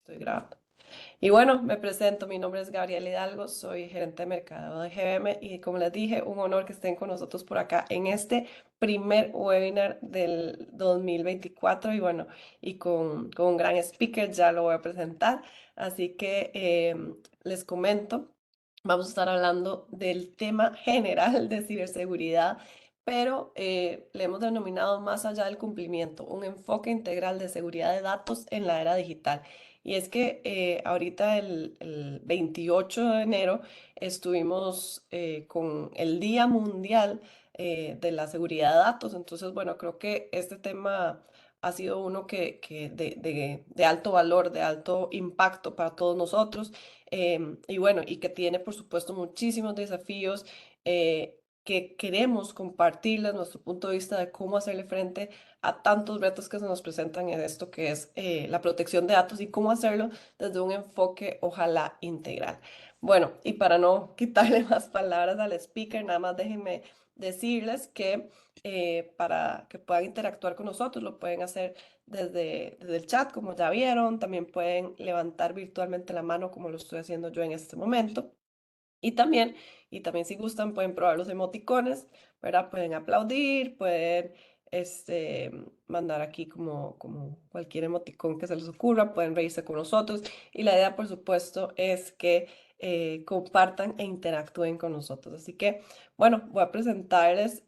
Estoy grabando. Y bueno, me presento, mi nombre es Gabriela Hidalgo, soy gerente de mercadeo de GBM y como les dije, un honor que estén con nosotros por acá en este primer webinar del 2024 y bueno, y con un gran speaker, ya lo voy a presentar. Así que les comento, vamos a estar hablando del tema general de ciberseguridad, pero le hemos denominado más allá del cumplimiento, un enfoque integral de seguridad de datos en la era digital. Y es que ahorita el 28 de enero estuvimos con el Día Mundial de la Seguridad de Datos. Entonces, bueno, creo que este tema ha sido uno que de alto valor, de alto impacto para todos nosotros. Y bueno, y que tiene, por supuesto, muchísimos desafíos. Que queremos compartirles nuestro punto de vista de cómo hacerle frente a tantos retos que se nos presentan en esto que es la protección de datos y cómo hacerlo desde un enfoque ojalá integral. Bueno, y para no quitarle más palabras al speaker, nada más déjenme decirles que para que puedan interactuar con nosotros lo pueden hacer desde el chat, como ya vieron, también pueden levantar virtualmente la mano como lo estoy haciendo yo en este momento. Y también, y también si gustan pueden probar los emoticones, ¿verdad? Pueden aplaudir, pueden este, mandar aquí como cualquier emoticón que se les ocurra, pueden reírse con nosotros. Y la idea, por supuesto, es que compartan e interactúen con nosotros. Así que, bueno, voy a presentarles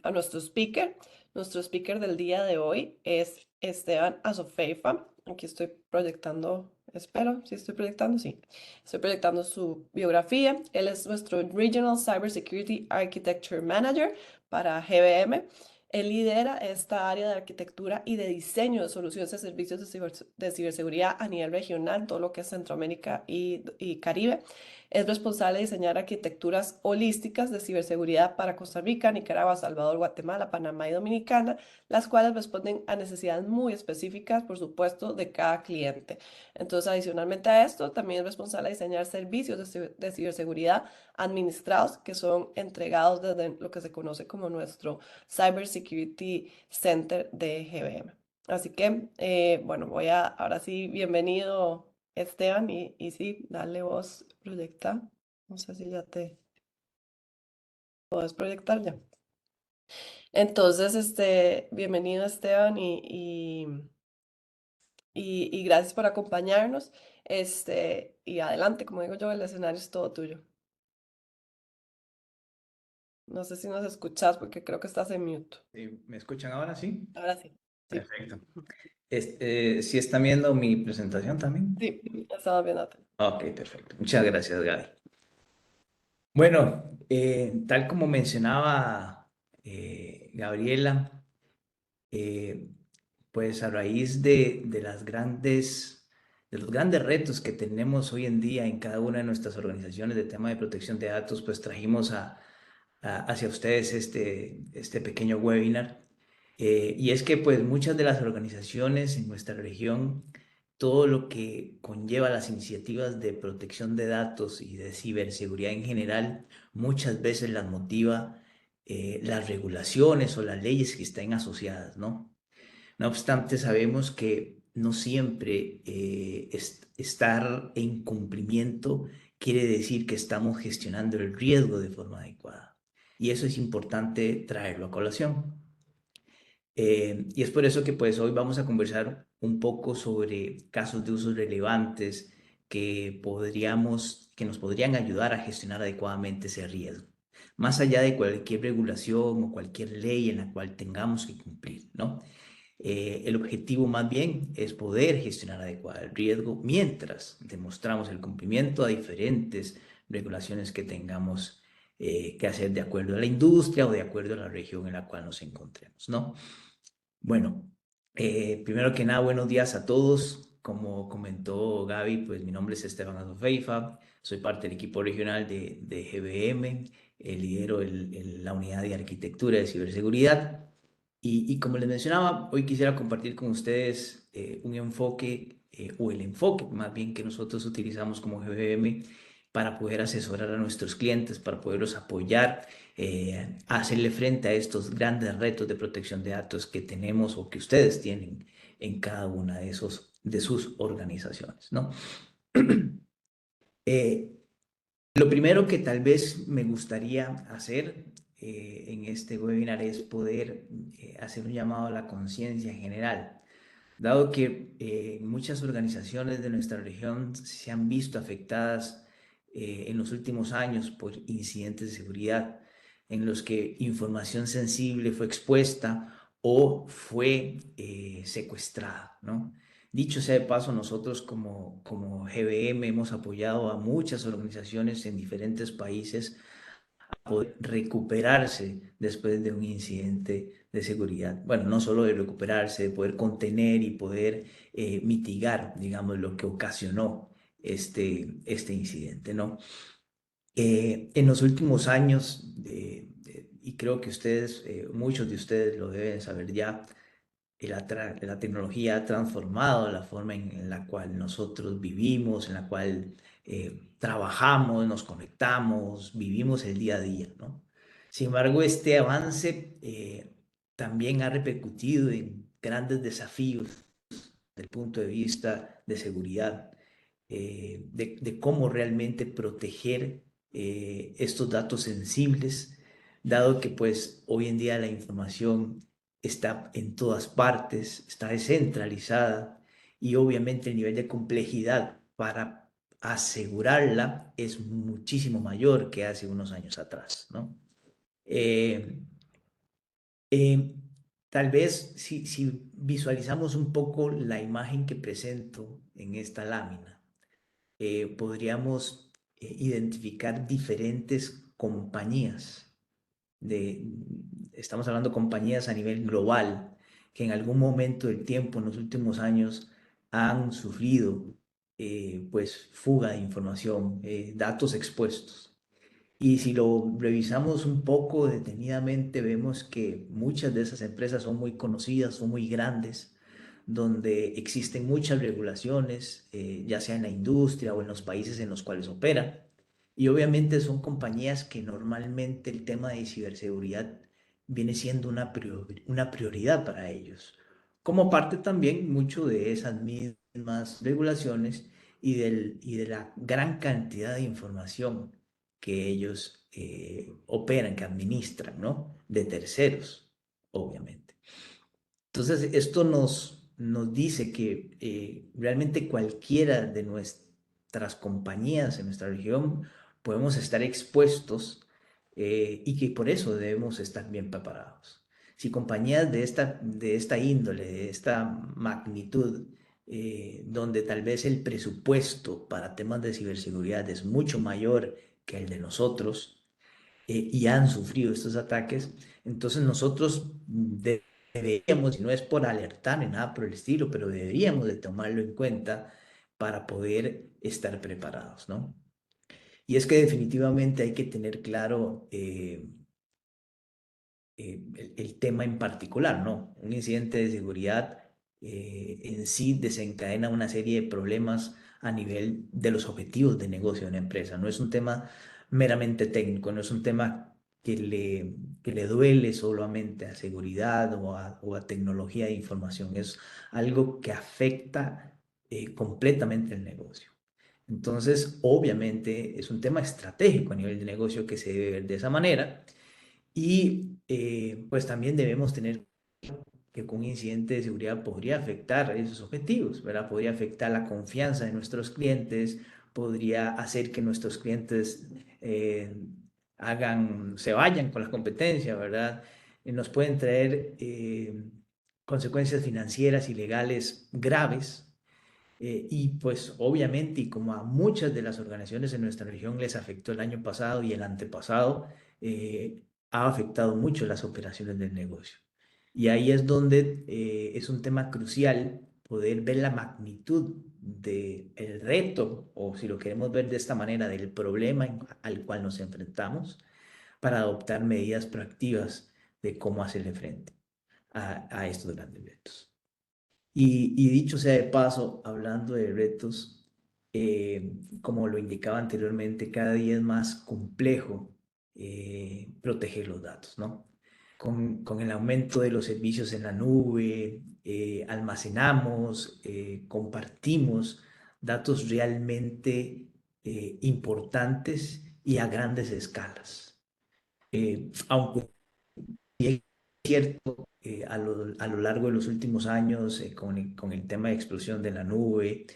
a nuestro speaker. Nuestro speaker del día de hoy es Esteban Azofeifa. Aquí estoy proyectando, espero, si estoy proyectando, sí. Estoy proyectando su biografía. Él es nuestro Regional Cybersecurity Architecture Manager para GBM. Él lidera esta área de arquitectura y de diseño de soluciones de servicios de ciberseguridad a nivel regional, todo lo que es Centroamérica y Caribe. Es responsable de diseñar arquitecturas holísticas de ciberseguridad para Costa Rica, Nicaragua, Salvador, Guatemala, Panamá y Dominicana, las cuales responden a necesidades muy específicas, por supuesto, de cada cliente. Entonces, adicionalmente a esto, también es responsable de diseñar servicios de ciberseguridad administrados que son entregados desde lo que se conoce como nuestro Cyber Security Center de GBM. Así que, bueno, ahora sí, bienvenido Esteban y sí, dale voz, proyecta. No sé si ya te puedes proyectar ya. Entonces, bienvenido Esteban y gracias por acompañarnos. Y adelante, como digo yo, el escenario es todo tuyo. No sé si nos escuchas porque creo que estás en mute. ¿Me escuchan ahora? Sí. Ahora sí. Sí, Perfecto. ¿Sí están viendo mi presentación también? sí, estaba viendo. Ok, perfecto. Muchas gracias, Gaby. Bueno, tal como mencionaba Gabriela, eh, pues a raíz de los grandes retos que tenemos hoy en día en cada una de nuestras organizaciones de tema de protección de datos, pues trajimos hacia ustedes este pequeño webinar. Y es que pues muchas de las organizaciones en nuestra región, todo lo que conlleva las iniciativas de protección de datos y de ciberseguridad en general, muchas veces las motiva las regulaciones o las leyes que estén asociadas, ¿no? No obstante, sabemos que no siempre estar en cumplimiento quiere decir que estamos gestionando el riesgo de forma adecuada. Y eso es importante traerlo a colación. Y es por eso que pues hoy vamos a conversar un poco sobre casos de usos relevantes que nos podrían ayudar a gestionar adecuadamente ese riesgo, más allá de cualquier regulación o cualquier ley en la cual tengamos que cumplir, ¿no? El objetivo más bien es poder gestionar adecuadamente el riesgo mientras demostramos el cumplimiento a diferentes regulaciones que tengamos que hacer de acuerdo a la industria o de acuerdo a la región en la cual nos encontremos, ¿no? Bueno, primero que nada, buenos días a todos. Como comentó Gaby, pues mi nombre es Esteban Azofeifa, soy parte del equipo regional de GBM, lidero la unidad de arquitectura de ciberseguridad. Y como les mencionaba, hoy quisiera compartir con ustedes un enfoque, o el enfoque más bien que nosotros utilizamos como GBM para poder asesorar a nuestros clientes, para poderlos apoyar a hacerle frente a estos grandes retos de protección de datos que tenemos o que ustedes tienen en cada uno de sus organizaciones, ¿no? Lo primero que tal vez me gustaría hacer en este webinar es poder hacer un llamado a la conciencia general, dado que muchas organizaciones de nuestra región se han visto afectadas en los últimos años por incidentes de seguridad en los que información sensible fue expuesta o fue secuestrada, ¿no? Dicho sea de paso, nosotros como GBM hemos apoyado a muchas organizaciones en diferentes países a poder recuperarse después de un incidente de seguridad. Bueno, no solo de recuperarse, de poder contener y poder mitigar, digamos, lo que ocasionó este incidente, ¿no? En los últimos años, y creo que ustedes, muchos de ustedes lo deben saber ya, la tecnología ha transformado la forma en la cual nosotros vivimos, en la cual trabajamos, nos conectamos, vivimos el día a día, ¿no? Sin embargo, este avance también ha repercutido en grandes desafíos desde el punto de vista de seguridad, de cómo realmente proteger estos datos sensibles, dado que pues hoy en día la información está en todas partes, está descentralizada y obviamente el nivel de complejidad para asegurarla es muchísimo mayor que hace unos años atrás, ¿no? Eh, eh, Tal vez si visualizamos un poco la imagen que presento en esta lámina, podríamos identificar diferentes compañías estamos hablando de compañías a nivel global que en algún momento del tiempo, en los últimos años, han sufrido pues fuga de información, datos expuestos. Y si lo revisamos un poco detenidamente, vemos que muchas de esas empresas son muy conocidas, son muy grandes, donde existen muchas regulaciones, ya sea en la industria o en los países en los cuales operan. Y obviamente son compañías que normalmente el tema de ciberseguridad viene siendo una prioridad para ellos. Como parte también mucho de esas mismas regulaciones y de la gran cantidad de información que ellos operan, que administran, ¿no? De terceros, obviamente. Entonces, esto nos dice que realmente cualquiera de nuestras compañías en nuestra región podemos estar expuestos y que por eso debemos estar bien preparados. Si compañías de esta índole, de esta magnitud, donde tal vez el presupuesto para temas de ciberseguridad es mucho mayor que el de nosotros, y han sufrido estos ataques, entonces nosotros deberíamos, y no es por alertar ni nada por el estilo, pero deberíamos de tomarlo en cuenta para poder estar preparados, ¿no? Y es que definitivamente hay que tener claro el tema en particular, ¿no? Un incidente de seguridad en sí desencadena una serie de problemas a nivel de los objetivos de negocio de una empresa. No es un tema meramente técnico, no es un tema que le duele solamente a seguridad o a tecnología de información, es algo que afecta completamente el negocio. Entonces, obviamente, es un tema estratégico a nivel de negocio que se debe ver de esa manera y pues también debemos tener que con un incidente de seguridad podría afectar esos objetivos, ¿verdad? Podría afectar la confianza de nuestros clientes, podría hacer que nuestros clientes se vayan con la competencia, ¿verdad? Nos pueden traer consecuencias financieras y legales graves. Y pues obviamente, y como a muchas de las organizaciones en nuestra región les afectó el año pasado y el antepasado, ha afectado mucho las operaciones del negocio. Y ahí es donde es un tema crucial poder ver la magnitud del reto, o si lo queremos ver de esta manera, del problema al cual nos enfrentamos, para adoptar medidas proactivas de cómo hacerle frente a estos grandes retos. Y dicho sea de paso, hablando de retos, como lo indicaba anteriormente, cada día es más complejo proteger los datos, ¿no? con el aumento de los servicios en la nube, almacenamos, compartimos datos realmente importantes y a grandes escalas. Aunque es cierto, a lo largo de los últimos años, con el tema de explosión de la nube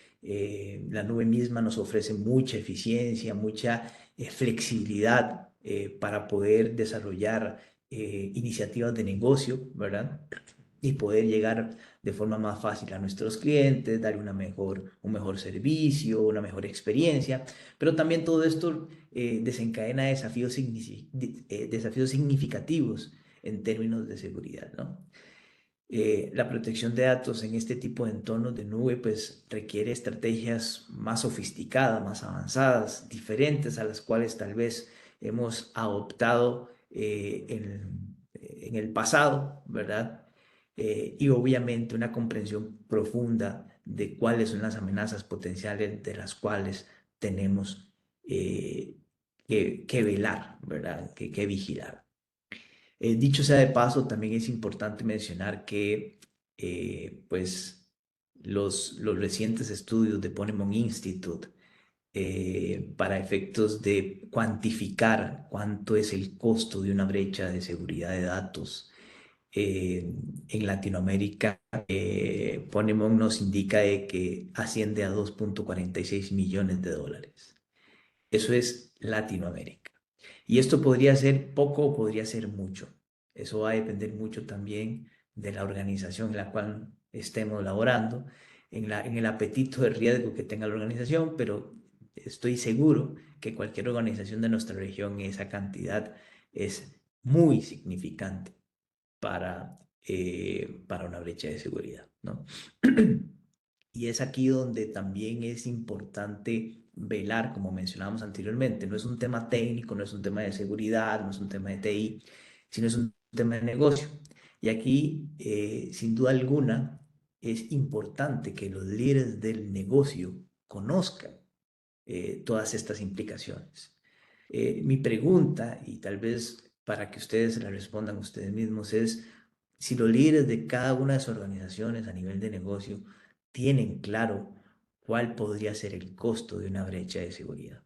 misma nos ofrece mucha eficiencia, mucha flexibilidad para poder desarrollar iniciativas de negocio, ¿verdad? Y poder llegar de forma más fácil a nuestros clientes, dar un mejor servicio, una mejor experiencia, pero también todo esto desencadena desafíos significativos en términos de seguridad, ¿no? La protección de datos en este tipo de entornos de nube pues requiere estrategias más sofisticadas, más avanzadas, diferentes a las cuales tal vez hemos adoptado en el pasado, ¿verdad? Y obviamente una comprensión profunda de cuáles son las amenazas potenciales de las cuales tenemos que velar, ¿verdad? Que vigilar. Dicho sea de paso, también es importante mencionar que pues los recientes estudios de Ponemon Institute para efectos de cuantificar cuánto es el costo de una brecha de seguridad de datos en Latinoamérica, Ponemon nos indica de que asciende a 2,46 millones de dólares. Eso es Latinoamérica. Y esto podría ser poco o podría ser mucho. Eso va a depender mucho también de la organización en la cual estemos laborando, en el apetito de riesgo que tenga la organización, pero estoy seguro que cualquier organización de nuestra región, esa cantidad es muy significante para una brecha de seguridad, ¿no? Y es aquí donde también es importante velar, como mencionábamos anteriormente. No es un tema técnico, no es un tema de seguridad, no es un tema de TI, sino es un tema de negocio. Y aquí, sin duda alguna, es importante que los líderes del negocio conozcan todas estas implicaciones. Mi pregunta, y tal vez para que ustedes la respondan ustedes mismos, es si los líderes de cada una de sus organizaciones a nivel de negocio tienen claro cuál podría ser el costo de una brecha de seguridad.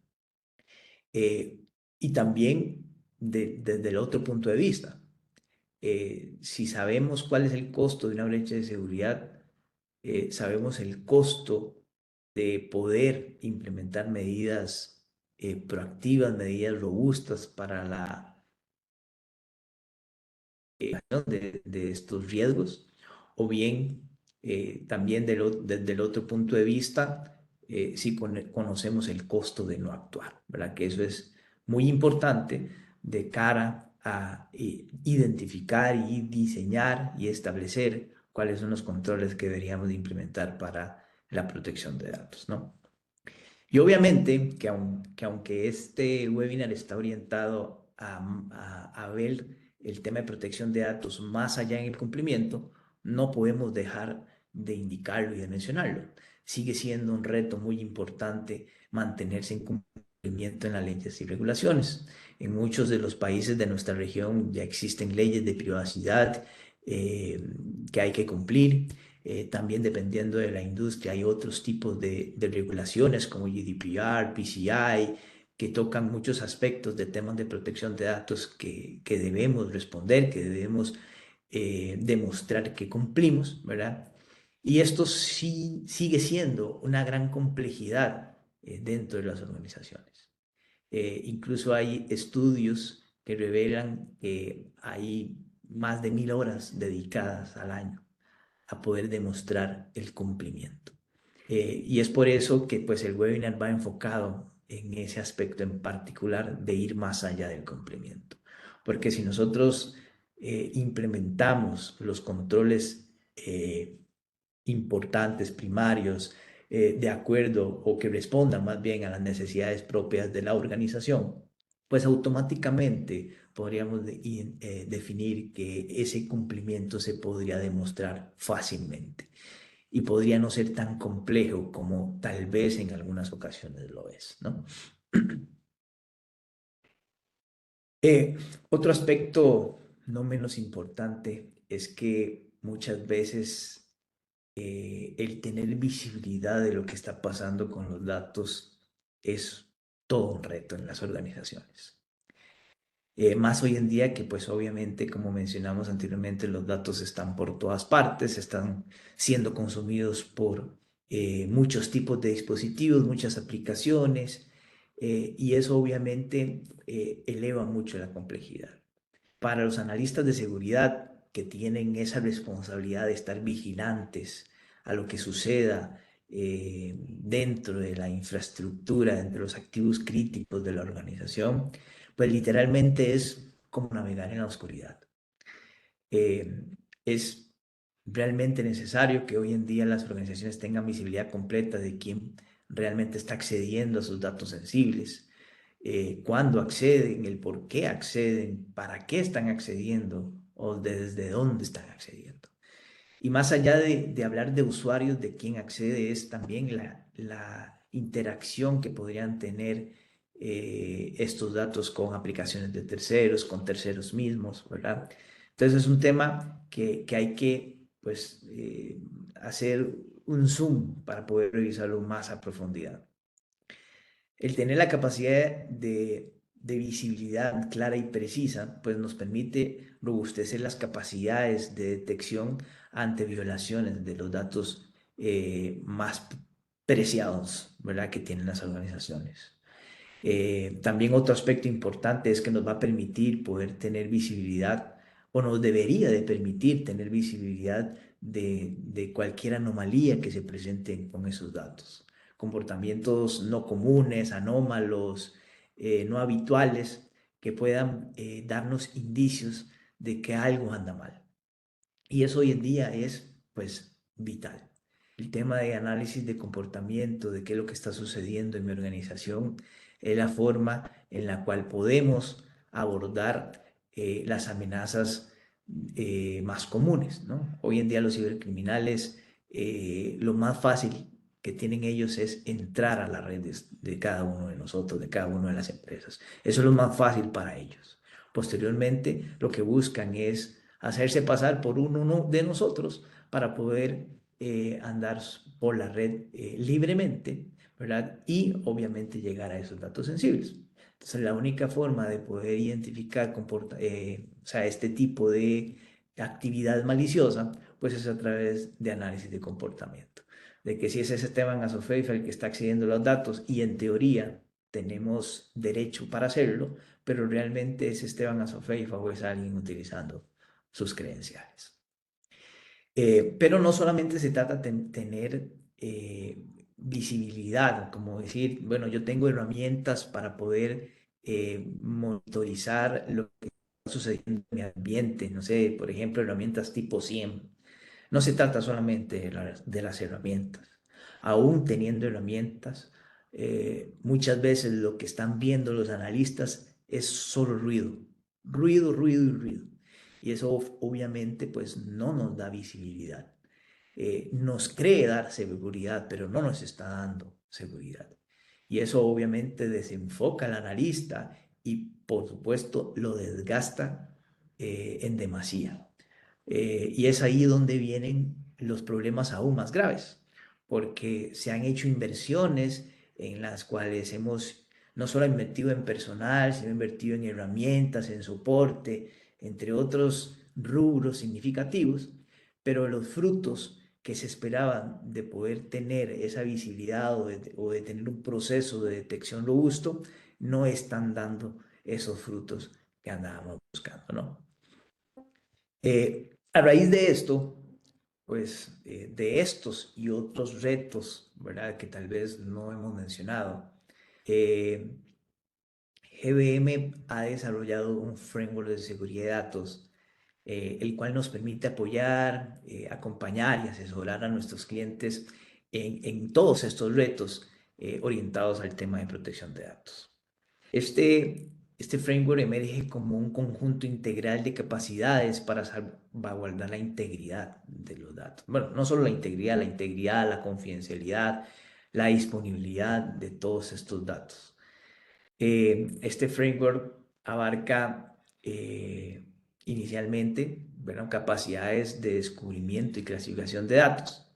Eh, y también desde el otro punto de vista, si sabemos cuál es el costo de una brecha de seguridad, sabemos el costo de poder implementar medidas proactivas, medidas robustas para la de estos riesgos, o bien también desde el otro punto de vista, si conocemos el costo de no actuar, ¿verdad? Que eso es muy importante de cara a identificar y diseñar y establecer cuáles son los controles que deberíamos de implementar para la protección de datos, ¿no? Y obviamente que aunque este webinar está orientado a ver el tema de protección de datos más allá en el cumplimiento, no podemos dejar de indicarlo y de mencionarlo. Sigue siendo un reto muy importante mantenerse en cumplimiento en las leyes y regulaciones. En muchos de los países de nuestra región ya existen leyes de privacidad que hay que cumplir. También dependiendo de la industria hay otros tipos de regulaciones como GDPR, PCI, que tocan muchos aspectos de temas de protección de datos que debemos responder, que debemos demostrar que cumplimos, ¿verdad? Y esto sí sigue siendo una gran complejidad dentro de las organizaciones. Incluso hay estudios que revelan que hay más de 1.000 horas dedicadas al año a poder demostrar el cumplimiento. Y es por eso que pues el webinar va enfocado en ese aspecto en particular de ir más allá del cumplimiento. Porque si nosotros implementamos los controles importantes, primarios, de acuerdo o que respondan más bien a las necesidades propias de la organización, pues automáticamente podríamos definir que ese cumplimiento se podría demostrar fácilmente y podría no ser tan complejo como tal vez en algunas ocasiones lo es, ¿no? Eh, Otro aspecto no menos importante es que muchas veces el tener visibilidad de lo que está pasando con los datos es todo un reto en las organizaciones. Más hoy en día que pues obviamente, como mencionamos anteriormente, los datos están por todas partes, están siendo consumidos por muchos tipos de dispositivos, muchas aplicaciones, y eso obviamente eleva mucho la complejidad. Para los analistas de seguridad que tienen esa responsabilidad de estar vigilantes a lo que suceda dentro de la infraestructura, dentro de los activos críticos de la organización, pues literalmente es como navegar en la oscuridad. Es realmente necesario que hoy en día las organizaciones tengan visibilidad completa de quién realmente está accediendo a sus datos sensibles, cuándo acceden, el por qué acceden, para qué están accediendo o desde dónde están accediendo. Y más allá de hablar de usuarios, de quién accede, es también la interacción que podrían tener estos datos con aplicaciones de terceros, con terceros mismos, ¿verdad? Entonces es un tema que hay que, pues, hacer un zoom para poder revisarlo más a profundidad. El tener la capacidad de visibilidad clara y precisa, pues nos permite robustecer las capacidades de detección ante violaciones de los datos más preciados, ¿verdad?, que tienen las organizaciones. También otro aspecto importante es que nos va a permitir poder tener visibilidad, o nos debería de permitir tener visibilidad de cualquier anomalía que se presente con esos datos. Comportamientos no comunes, anómalos, no habituales, que puedan darnos indicios de que algo anda mal. Y eso hoy en día es, pues, vital. El tema de análisis de comportamiento, de qué es lo que está sucediendo en mi organización, es la forma en la cual podemos abordar las amenazas más comunes, ¿no? Hoy en día los cibercriminales, lo más fácil que tienen ellos es entrar a las redes de cada uno de nosotros, de cada una de las empresas. Eso es lo más fácil para ellos. Posteriormente, lo que buscan es hacerse pasar por uno de nosotros para poder andar por la red libremente, ¿verdad? Y obviamente llegar a esos datos sensibles. Entonces, la única forma de poder identificar o sea, este tipo de actividad maliciosa, pues es a través de análisis de comportamiento. De que si es ese Esteban Asofeifa el que está accediendo a los datos y en teoría tenemos derecho para hacerlo, pero realmente es Esteban Asofeifa o es alguien utilizando sus credenciales. Pero no solamente se trata de tener visibilidad, como decir, bueno, yo tengo herramientas para poder monitorizar lo que está sucediendo en mi ambiente, no sé, por ejemplo, herramientas tipo SIEM. No se trata solamente de las herramientas. Aún teniendo herramientas, muchas veces lo que están viendo los analistas es solo ruido, ruido, ruido y ruido. Y eso obviamente pues no nos da visibilidad. Nos cree dar seguridad, pero no nos está dando seguridad. Y eso obviamente desenfoca al analista y por supuesto lo desgasta en demasía. Y es ahí donde vienen los problemas aún más graves, porque se han hecho inversiones en las cuales hemos no solo invertido en personal, sino invertido en herramientas, en soporte, entre otros rubros significativos, pero los frutos que se esperaban de poder tener esa visibilidad o de tener un proceso de detección robusto, no están dando esos frutos que andábamos buscando, ¿no? A raíz de esto, pues de estos y otros retos, ¿verdad? Que tal vez no hemos mencionado, eh, GBM ha desarrollado un framework de seguridad de datos, el cual nos permite apoyar, acompañar y asesorar a nuestros clientes en todos estos retos orientados al tema de protección de datos. Este framework emerge como un conjunto integral de capacidades para salvaguardar la integridad de los datos. Bueno, no solo la integridad, la confidencialidad, la disponibilidad de todos estos datos. Este framework abarca inicialmente, bueno, capacidades de descubrimiento y clasificación de datos,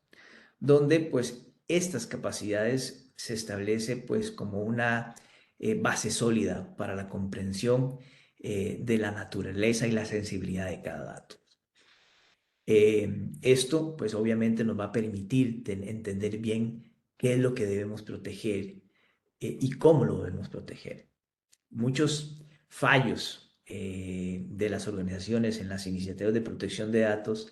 donde pues estas capacidades se establece pues como una base sólida para la comprensión de la naturaleza y la sensibilidad de cada dato. Esto pues obviamente nos va a permitir entender bien qué es lo que debemos proteger y cómo lo debemos proteger. Muchos fallos de las organizaciones en las iniciativas de protección de datos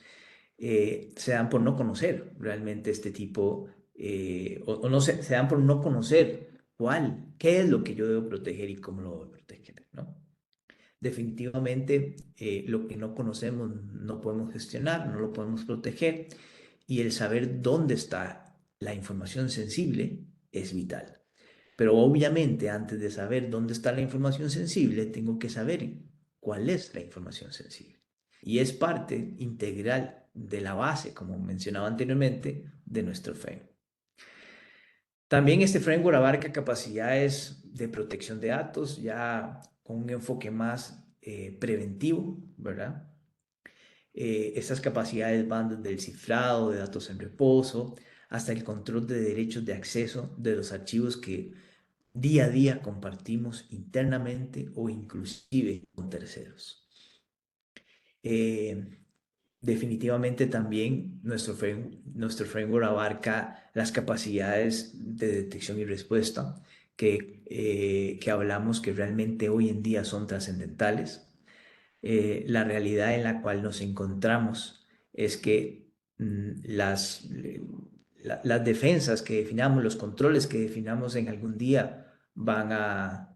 se dan por no conocer realmente este tipo, o no se dan por no conocer qué es lo que yo debo proteger y cómo lo debo proteger, ¿no? Definitivamente, lo que no conocemos no podemos gestionar, no lo podemos proteger, y el saber dónde está la información sensible es vital. Pero obviamente, antes de saber dónde está la información sensible, tengo que saber cuál es la información sensible. Y es parte integral de la base, como mencionaba anteriormente, de nuestro framework. También este framework abarca capacidades de protección de datos, ya con un enfoque más preventivo, ¿verdad? Estas capacidades van desde el cifrado de datos en reposo hasta el control de derechos de acceso de los archivos que día a día compartimos internamente o inclusive con terceros. Eh, Definitivamente también nuestro framework abarca las capacidades de detección y respuesta que hablamos que realmente hoy en día son trascendentales. La realidad en la cual nos encontramos es que las defensas que definamos, los controles que definamos en algún día van a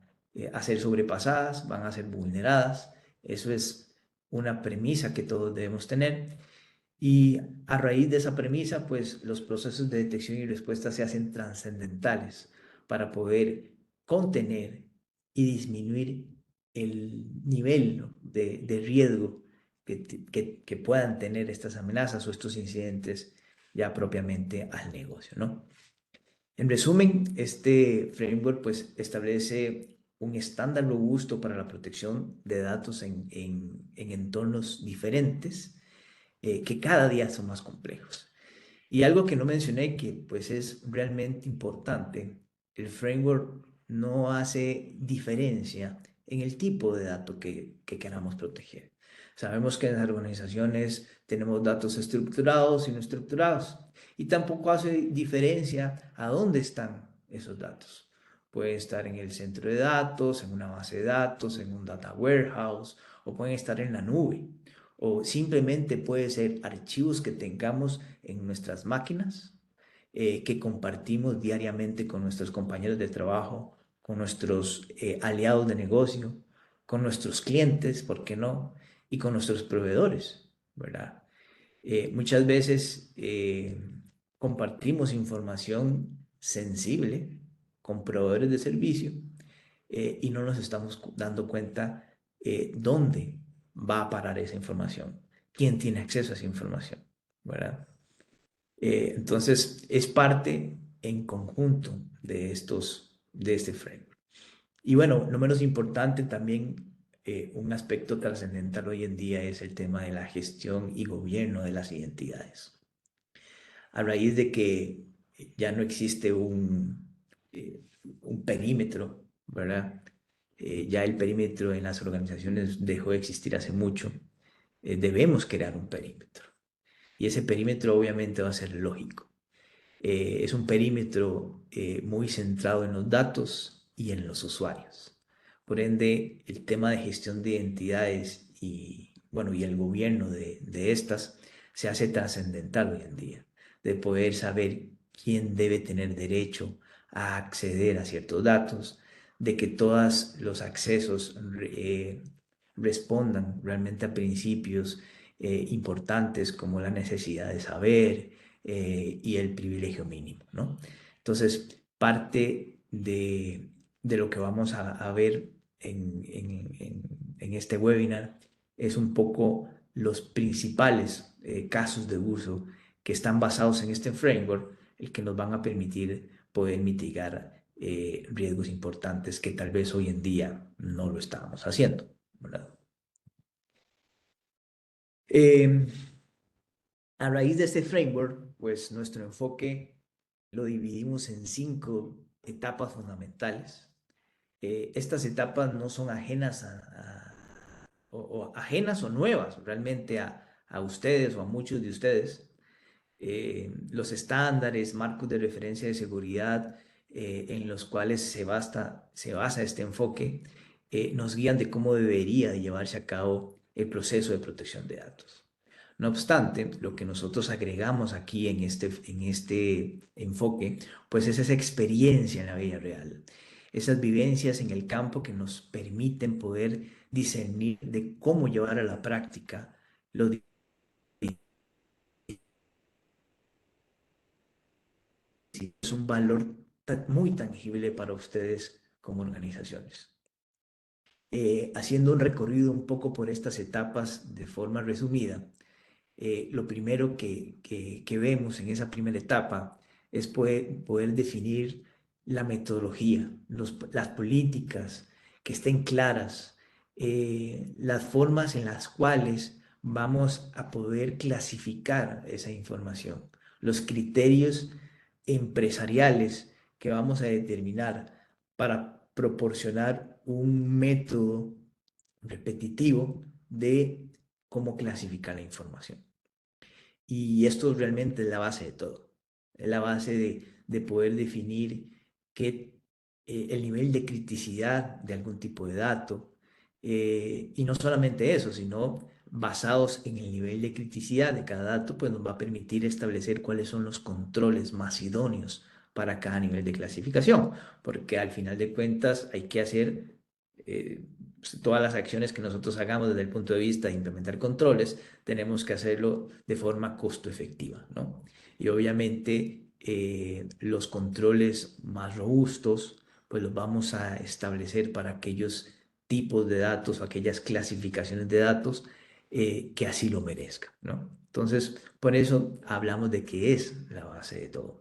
ser sobrepasadas, van a ser vulneradas. Eso es una premisa que todos debemos tener. Y a raíz de esa premisa, pues los procesos de detección y respuesta se hacen trascendentales para poder contener y disminuir el nivel, ¿no?, de riesgo que puedan tener estas amenazas o estos incidentes ya propiamente al negocio, ¿no? En resumen, este framework pues establece un estándar robusto para la protección de datos en entornos diferentes que cada día son más complejos. Y algo que no mencioné que pues es realmente importante, el framework no hace diferencia en el tipo de dato que queramos proteger. Sabemos que en las organizaciones tenemos datos estructurados y no estructurados, y tampoco hace diferencia a dónde están esos datos. Puede estar en el centro de datos, en una base de datos, en un data warehouse, o pueden estar en la nube, o simplemente puede ser archivos que tengamos en nuestras máquinas, que compartimos diariamente con nuestros compañeros de trabajo, con nuestros aliados de negocio, con nuestros clientes, ¿por qué no? Y con nuestros proveedores, ¿verdad? Muchas veces compartimos información sensible con proveedores de servicio y no nos estamos dando cuenta dónde va a parar esa información, quién tiene acceso a esa información, ¿verdad? Entonces, es parte en conjunto de este framework. Y bueno, no menos importante también, un aspecto trascendental hoy en día es el tema de la gestión y gobierno de las identidades. A raíz de que ya no existe un perímetro, ¿verdad? Ya el perímetro en las organizaciones dejó de existir hace mucho. Debemos crear un perímetro. Y ese perímetro obviamente va a ser lógico. Es un perímetro muy centrado en los datos y en los usuarios. Por ende, el tema de gestión de identidades y, bueno, y el gobierno de estas se hace trascendental hoy en día, de poder saber quién debe tener derecho a acceder a ciertos datos, de que todos los accesos respondan realmente a principios importantes como la necesidad de saber, y el privilegio mínimo, ¿no? Entonces, parte de lo que vamos a ver en este webinar es un poco los principales casos de uso que están basados en este framework, el que nos van a permitir poder mitigar riesgos importantes que tal vez hoy en día no lo estábamos haciendo, ¿verdad? Em, a raíz de este framework, pues nuestro enfoque lo dividimos en 5 etapas fundamentales. Estas etapas no son ajenas o ajenas o nuevas realmente a ustedes o a muchos de ustedes. Los estándares, marcos de referencia de seguridad en los cuales se basa este enfoque, nos guían de cómo debería de llevarse a cabo el proceso de protección de datos. No obstante, lo que nosotros agregamos aquí en este enfoque, pues es esa experiencia en la vida real, esas vivencias en el campo que nos permiten poder discernir de cómo llevar a la práctica los es un valor muy tangible para ustedes como organizaciones. Haciendo un recorrido un poco por estas etapas de forma resumida, lo primero que vemos en esa primera etapa es poder definir la metodología, las políticas que estén claras, las formas en las cuales vamos a poder clasificar esa información, los criterios empresariales que vamos a determinar para proporcionar un método repetitivo de cómo clasificar la información. Y esto realmente es la base de todo. Es la base de poder definir el nivel de criticidad de algún tipo de dato. Y no solamente eso, sino basados en el nivel de criticidad de cada dato, pues nos va a permitir establecer cuáles son los controles más idóneos para cada nivel de clasificación. Porque al final de cuentas hay que hacer todas las acciones que nosotros hagamos desde el punto de vista de implementar controles, tenemos que hacerlo de forma costo efectiva, ¿no? Y obviamente los controles más robustos, pues los vamos a establecer para aquellos tipos de datos o aquellas clasificaciones de datos que así lo merezcan, ¿no? Entonces, por eso hablamos de que es la base de todo.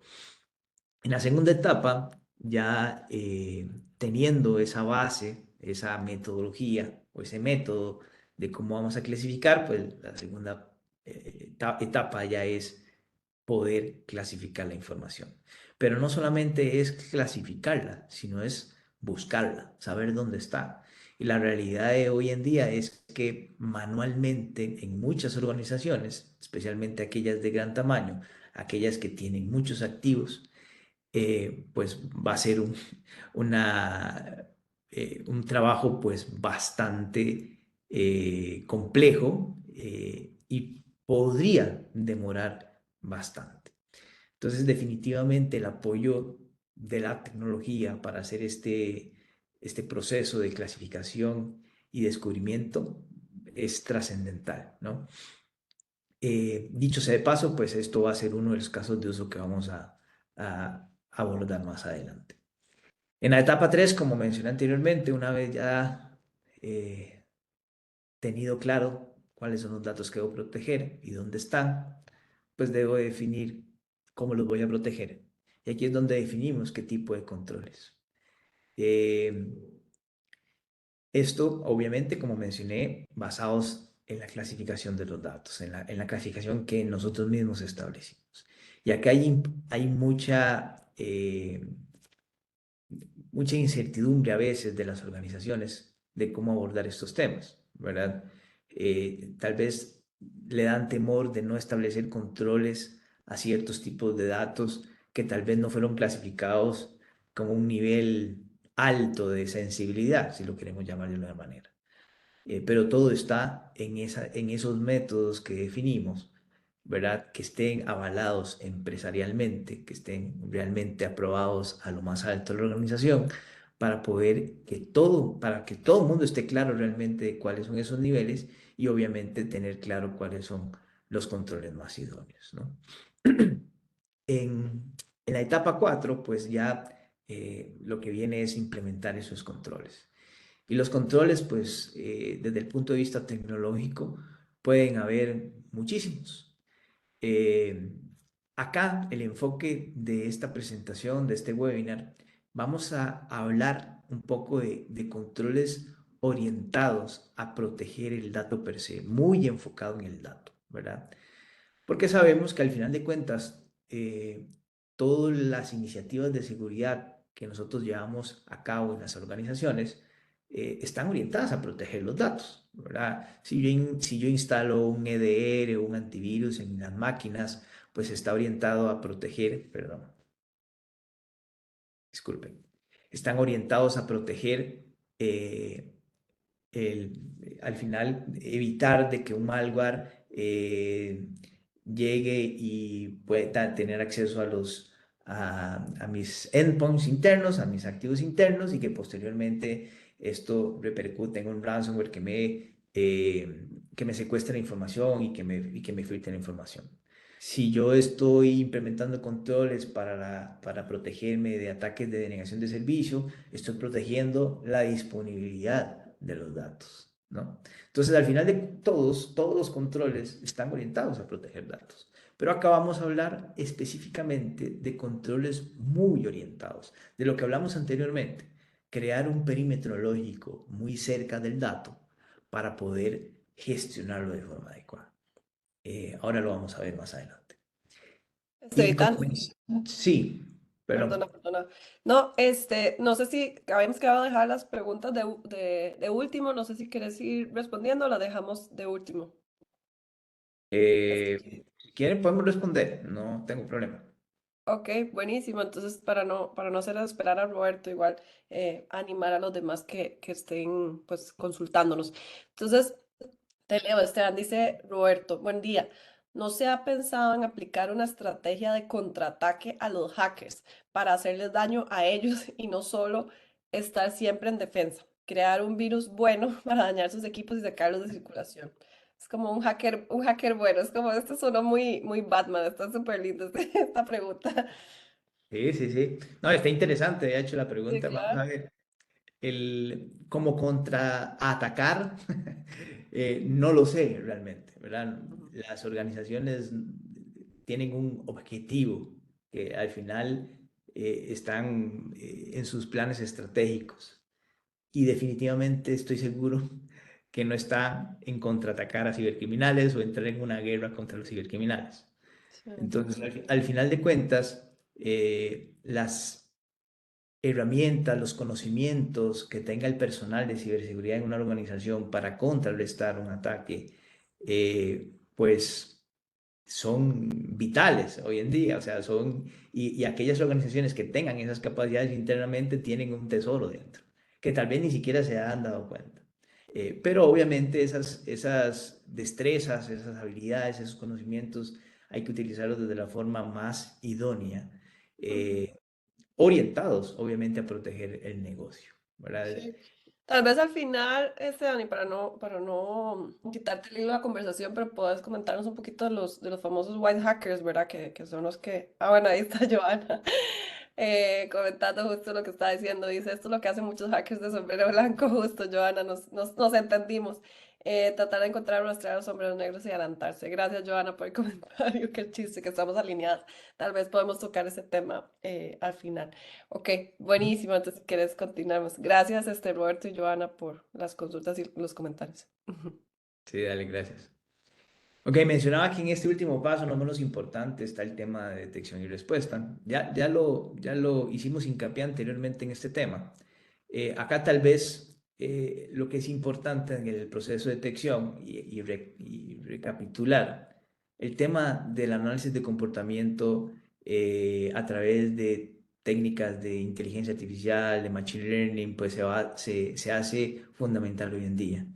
En la segunda etapa, ya teniendo esa base, esa metodología o ese método de cómo vamos a clasificar, pues la segunda etapa ya es poder clasificar la información. Pero no solamente es clasificarla, sino es buscarla, saber dónde está. Y la realidad de hoy en día es que manualmente en muchas organizaciones, especialmente aquellas de gran tamaño, aquellas que tienen muchos activos, pues va a ser un trabajo pues bastante complejo y podría demorar bastante. Entonces, definitivamente el apoyo de la tecnología para hacer este proceso de clasificación y descubrimiento es trascendental, ¿no? Dicho sea de paso, pues esto va a ser uno de los casos de uso que vamos a abordar más adelante. En la etapa 3, como mencioné anteriormente, una vez ya tenido claro cuáles son los datos que debo proteger y dónde están, pues debo definir cómo los voy a proteger. Y aquí es donde definimos qué tipo de controles. Eh, Esto, obviamente, como mencioné, basados en la clasificación de los datos, en la clasificación que nosotros mismos establecimos. Y acá hay mucha incertidumbre a veces de las organizaciones de cómo abordar estos temas, ¿verdad? Tal vez le dan temor de no establecer controles a ciertos tipos de datos que tal vez no fueron clasificados como un nivel alto de sensibilidad, si lo queremos llamar de una manera. Pero todo está en esos métodos que definimos, ¿verdad? Que estén avalados empresarialmente, que estén realmente aprobados a lo más alto de la organización, para que todo el mundo esté claro realmente de cuáles son esos niveles y obviamente tener claro cuáles son los controles más idóneos, ¿no? En la etapa 4 pues ya lo que viene es implementar esos controles. Y los controles, pues, desde el punto de vista tecnológico, pueden haber muchísimos. Eh, Acá, el enfoque de esta presentación, de este webinar, vamos a hablar un poco de controles orientados a proteger el dato per se, muy enfocado en el dato, ¿verdad? Porque sabemos que al final de cuentas, todas las iniciativas de seguridad que nosotros llevamos a cabo en las organizaciones están orientadas a proteger los datos, ¿verdad? Si yo instalo un EDR o un antivirus en las máquinas, pues está orientado a proteger, perdón, disculpen, están orientados a proteger al final evitar de que un malware llegue y pueda tener acceso a mis endpoints internos, a mis activos internos y que posteriormente esto repercute en un ransomware que me secuestre la información y que me filtre la información. Si yo estoy implementando controles para protegerme de ataques de denegación de servicio, estoy protegiendo la disponibilidad de los datos, ¿no? Entonces, al final de todos los controles están orientados a proteger datos. Pero acá vamos a hablar específicamente de controles muy orientados, de lo que hablamos anteriormente, crear un perímetro lógico muy cerca del dato para poder gestionarlo de forma adecuada. Ahora lo vamos a ver más adelante. Estoy Y como editando. sí, Perdona, perdón. perdona. No, no sé si habíamos quedado a dejar las preguntas de último, no sé si quieres ir respondiendo o las dejamos de último. Si quieren podemos responder, no tengo problema. Ok, buenísimo. Entonces, para no hacer esperar a Roberto, igual animar a los demás que estén pues consultándonos. Entonces, te leo, Esteban, dice Roberto, buen día. ¿No se ha pensado en aplicar una estrategia de contraataque a los hackers para hacerles daño a ellos y no solo estar siempre en defensa? Crear un virus bueno para dañar sus equipos y sacarlos de circulación. Es como un hacker bueno. Es como, esto sonó muy, muy Batman. Está súper lindo esta pregunta. Sí, sí, sí. No, está interesante, he hecho la Sí, pregunta. Vamos a claro. ver. Cómo contraatacar, no lo sé realmente, ¿verdad? Ujú. Las organizaciones tienen un objetivo que al final están en sus planes estratégicos y definitivamente estoy seguro que no está en contraatacar a cibercriminales o entrar en una guerra contra los cibercriminales. Sí. Entonces, al final de cuentas, las herramientas, los conocimientos que tenga el personal de ciberseguridad en una organización para contrarrestar un ataque, pues son vitales hoy en día, o sea, y aquellas organizaciones que tengan esas capacidades internamente tienen un tesoro dentro, que tal vez ni siquiera se han dado cuenta. Pero obviamente esas destrezas, esas habilidades, esos conocimientos, hay que utilizarlos desde la forma más idónea. Ujú. eh, Orientados, obviamente, a proteger el negocio, ¿verdad? Sí. Tal vez al final, Dani, para no quitarte el hilo de la conversación, pero puedes comentarnos un poquito de los famosos white hackers, ¿verdad? Que son los que... Ah, bueno, ahí está Joana, comentando justo lo que está diciendo. Dice, esto es lo que hacen muchos hackers de sombrero blanco, justo, Joana, nos entendimos. Tratar de encontrar, rastrear los sombreros negros y adelantarse. Gracias, Joana, por el comentario, qué chiste, que estamos alineadas. Tal vez podemos tocar ese tema al final. Ok, buenísimo. Entonces, si quieres, continuamos. Gracias, Roberto y Joana, por las consultas y los comentarios. Sí, dale, gracias. Ok, mencionaba que en este último paso, no menos importante, está el tema de detección y respuesta. Ya lo hicimos hincapié anteriormente en este tema. Acá tal vez lo que es importante en el proceso de detección y recapitular, el tema del análisis de comportamiento a través de técnicas de inteligencia artificial, de machine learning, pues se hace fundamental hoy en día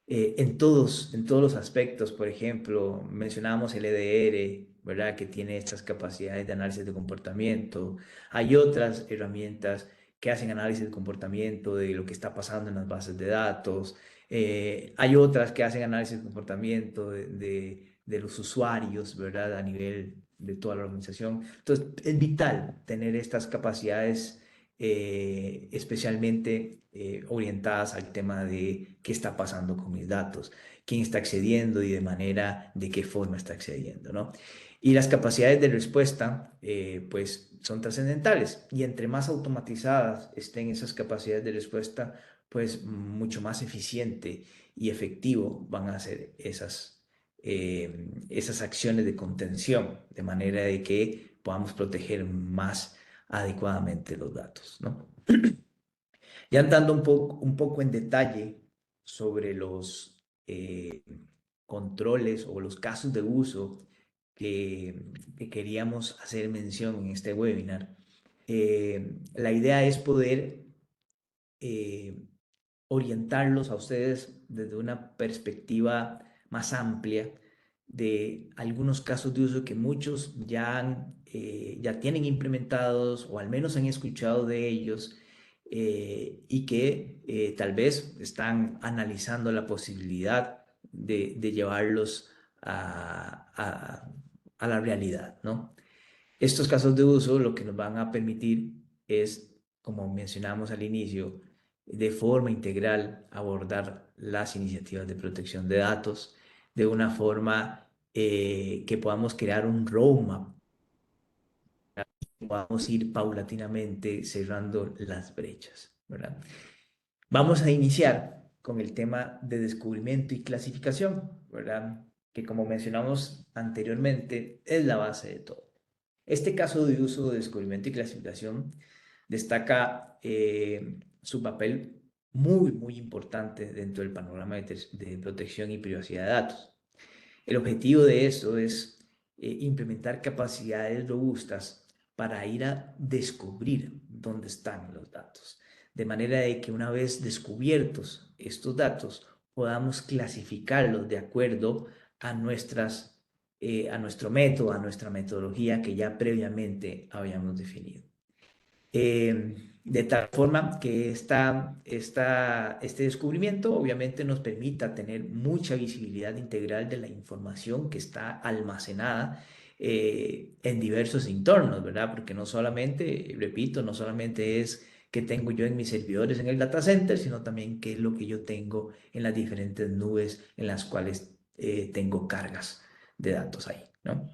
en todos los aspectos. Por ejemplo, mencionábamos el EDR, ¿verdad? Que tiene estas capacidades de análisis de comportamiento. Hay otras herramientas que hacen análisis de comportamiento de lo que está pasando en las bases de datos. Hay otras que hacen análisis de comportamiento de los usuarios, ¿verdad? A nivel de toda la organización. Entonces, es vital tener estas capacidades especialmente orientadas al tema de qué está pasando con mis datos, quién está accediendo y de qué forma está accediendo, ¿no? Y las capacidades de respuesta, pues, son trascendentales. Y entre más automatizadas estén esas capacidades de respuesta, pues mucho más eficiente y efectivo van a ser esas acciones de contención, de manera de que podamos proteger más adecuadamente los datos, ¿no? Ya entrando un poco en detalle sobre los controles o los casos de uso que queríamos hacer mención en este webinar, la idea es poder eh, orientarlos a ustedes desde una perspectiva más amplia de algunos casos de uso que muchos ya tienen implementados o al menos han escuchado de ellos, y que tal vez están analizando la posibilidad de llevarlos a la realidad, ¿no? Estos casos de uso lo que nos van a permitir es, como mencionamos al inicio, de forma integral abordar las iniciativas de protección de datos de una forma que podamos crear un roadmap, podamos ir paulatinamente cerrando las brechas, ¿verdad? Vamos a iniciar con el tema de descubrimiento y clasificación, ¿verdad? Que como mencionamos anteriormente es la base de todo. Este caso de uso de descubrimiento y clasificación destaca su papel muy importante dentro del panorama de protección y privacidad de datos. El objetivo de esto es implementar capacidades robustas para ir a descubrir dónde están los datos, de manera de que una vez descubiertos estos datos podamos clasificarlos de acuerdo a a nuestro método, a nuestra metodología que ya previamente habíamos definido. De tal forma que este descubrimiento obviamente nos permita tener mucha visibilidad integral de la información que está almacenada en diversos entornos, ¿verdad? Porque no solamente, repito, no solamente es qué tengo yo en mis servidores en el data center, sino también qué es lo que yo tengo en las diferentes nubes en las cuales tengo cargas de datos ahí, ¿no?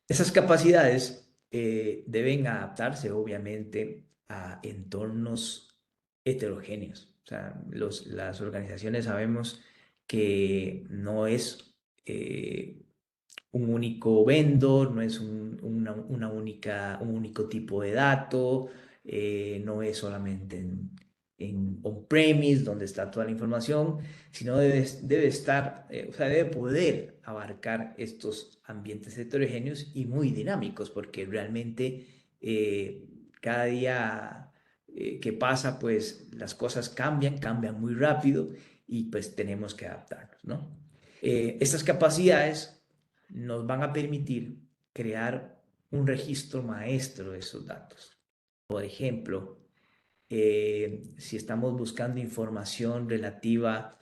Esas capacidades deben adaptarse, obviamente, a entornos heterogéneos. O sea, las organizaciones sabemos que no es un único vendor, no es un único tipo de dato, no es solamente en on-premise donde está toda la información, sino debe estar, o sea, debe poder abarcar estos ambientes heterogéneos y muy dinámicos, porque realmente cada día que pasa, pues las cosas cambian muy rápido y pues tenemos que adaptarnos, ¿no? Estas capacidades nos van a permitir crear un registro maestro de esos datos. Por ejemplo, si estamos buscando información relativa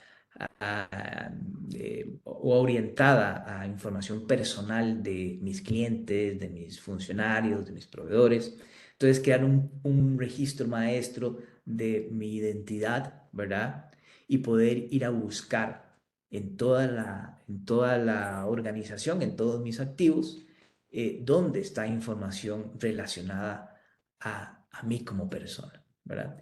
o orientada a información personal de mis clientes, de mis funcionarios, de mis proveedores. Entonces, crear un registro maestro de mi identidad, ¿verdad? Y poder ir a buscar en toda la organización, en todos mis activos, dónde está información relacionada a mí como persona, ¿verdad?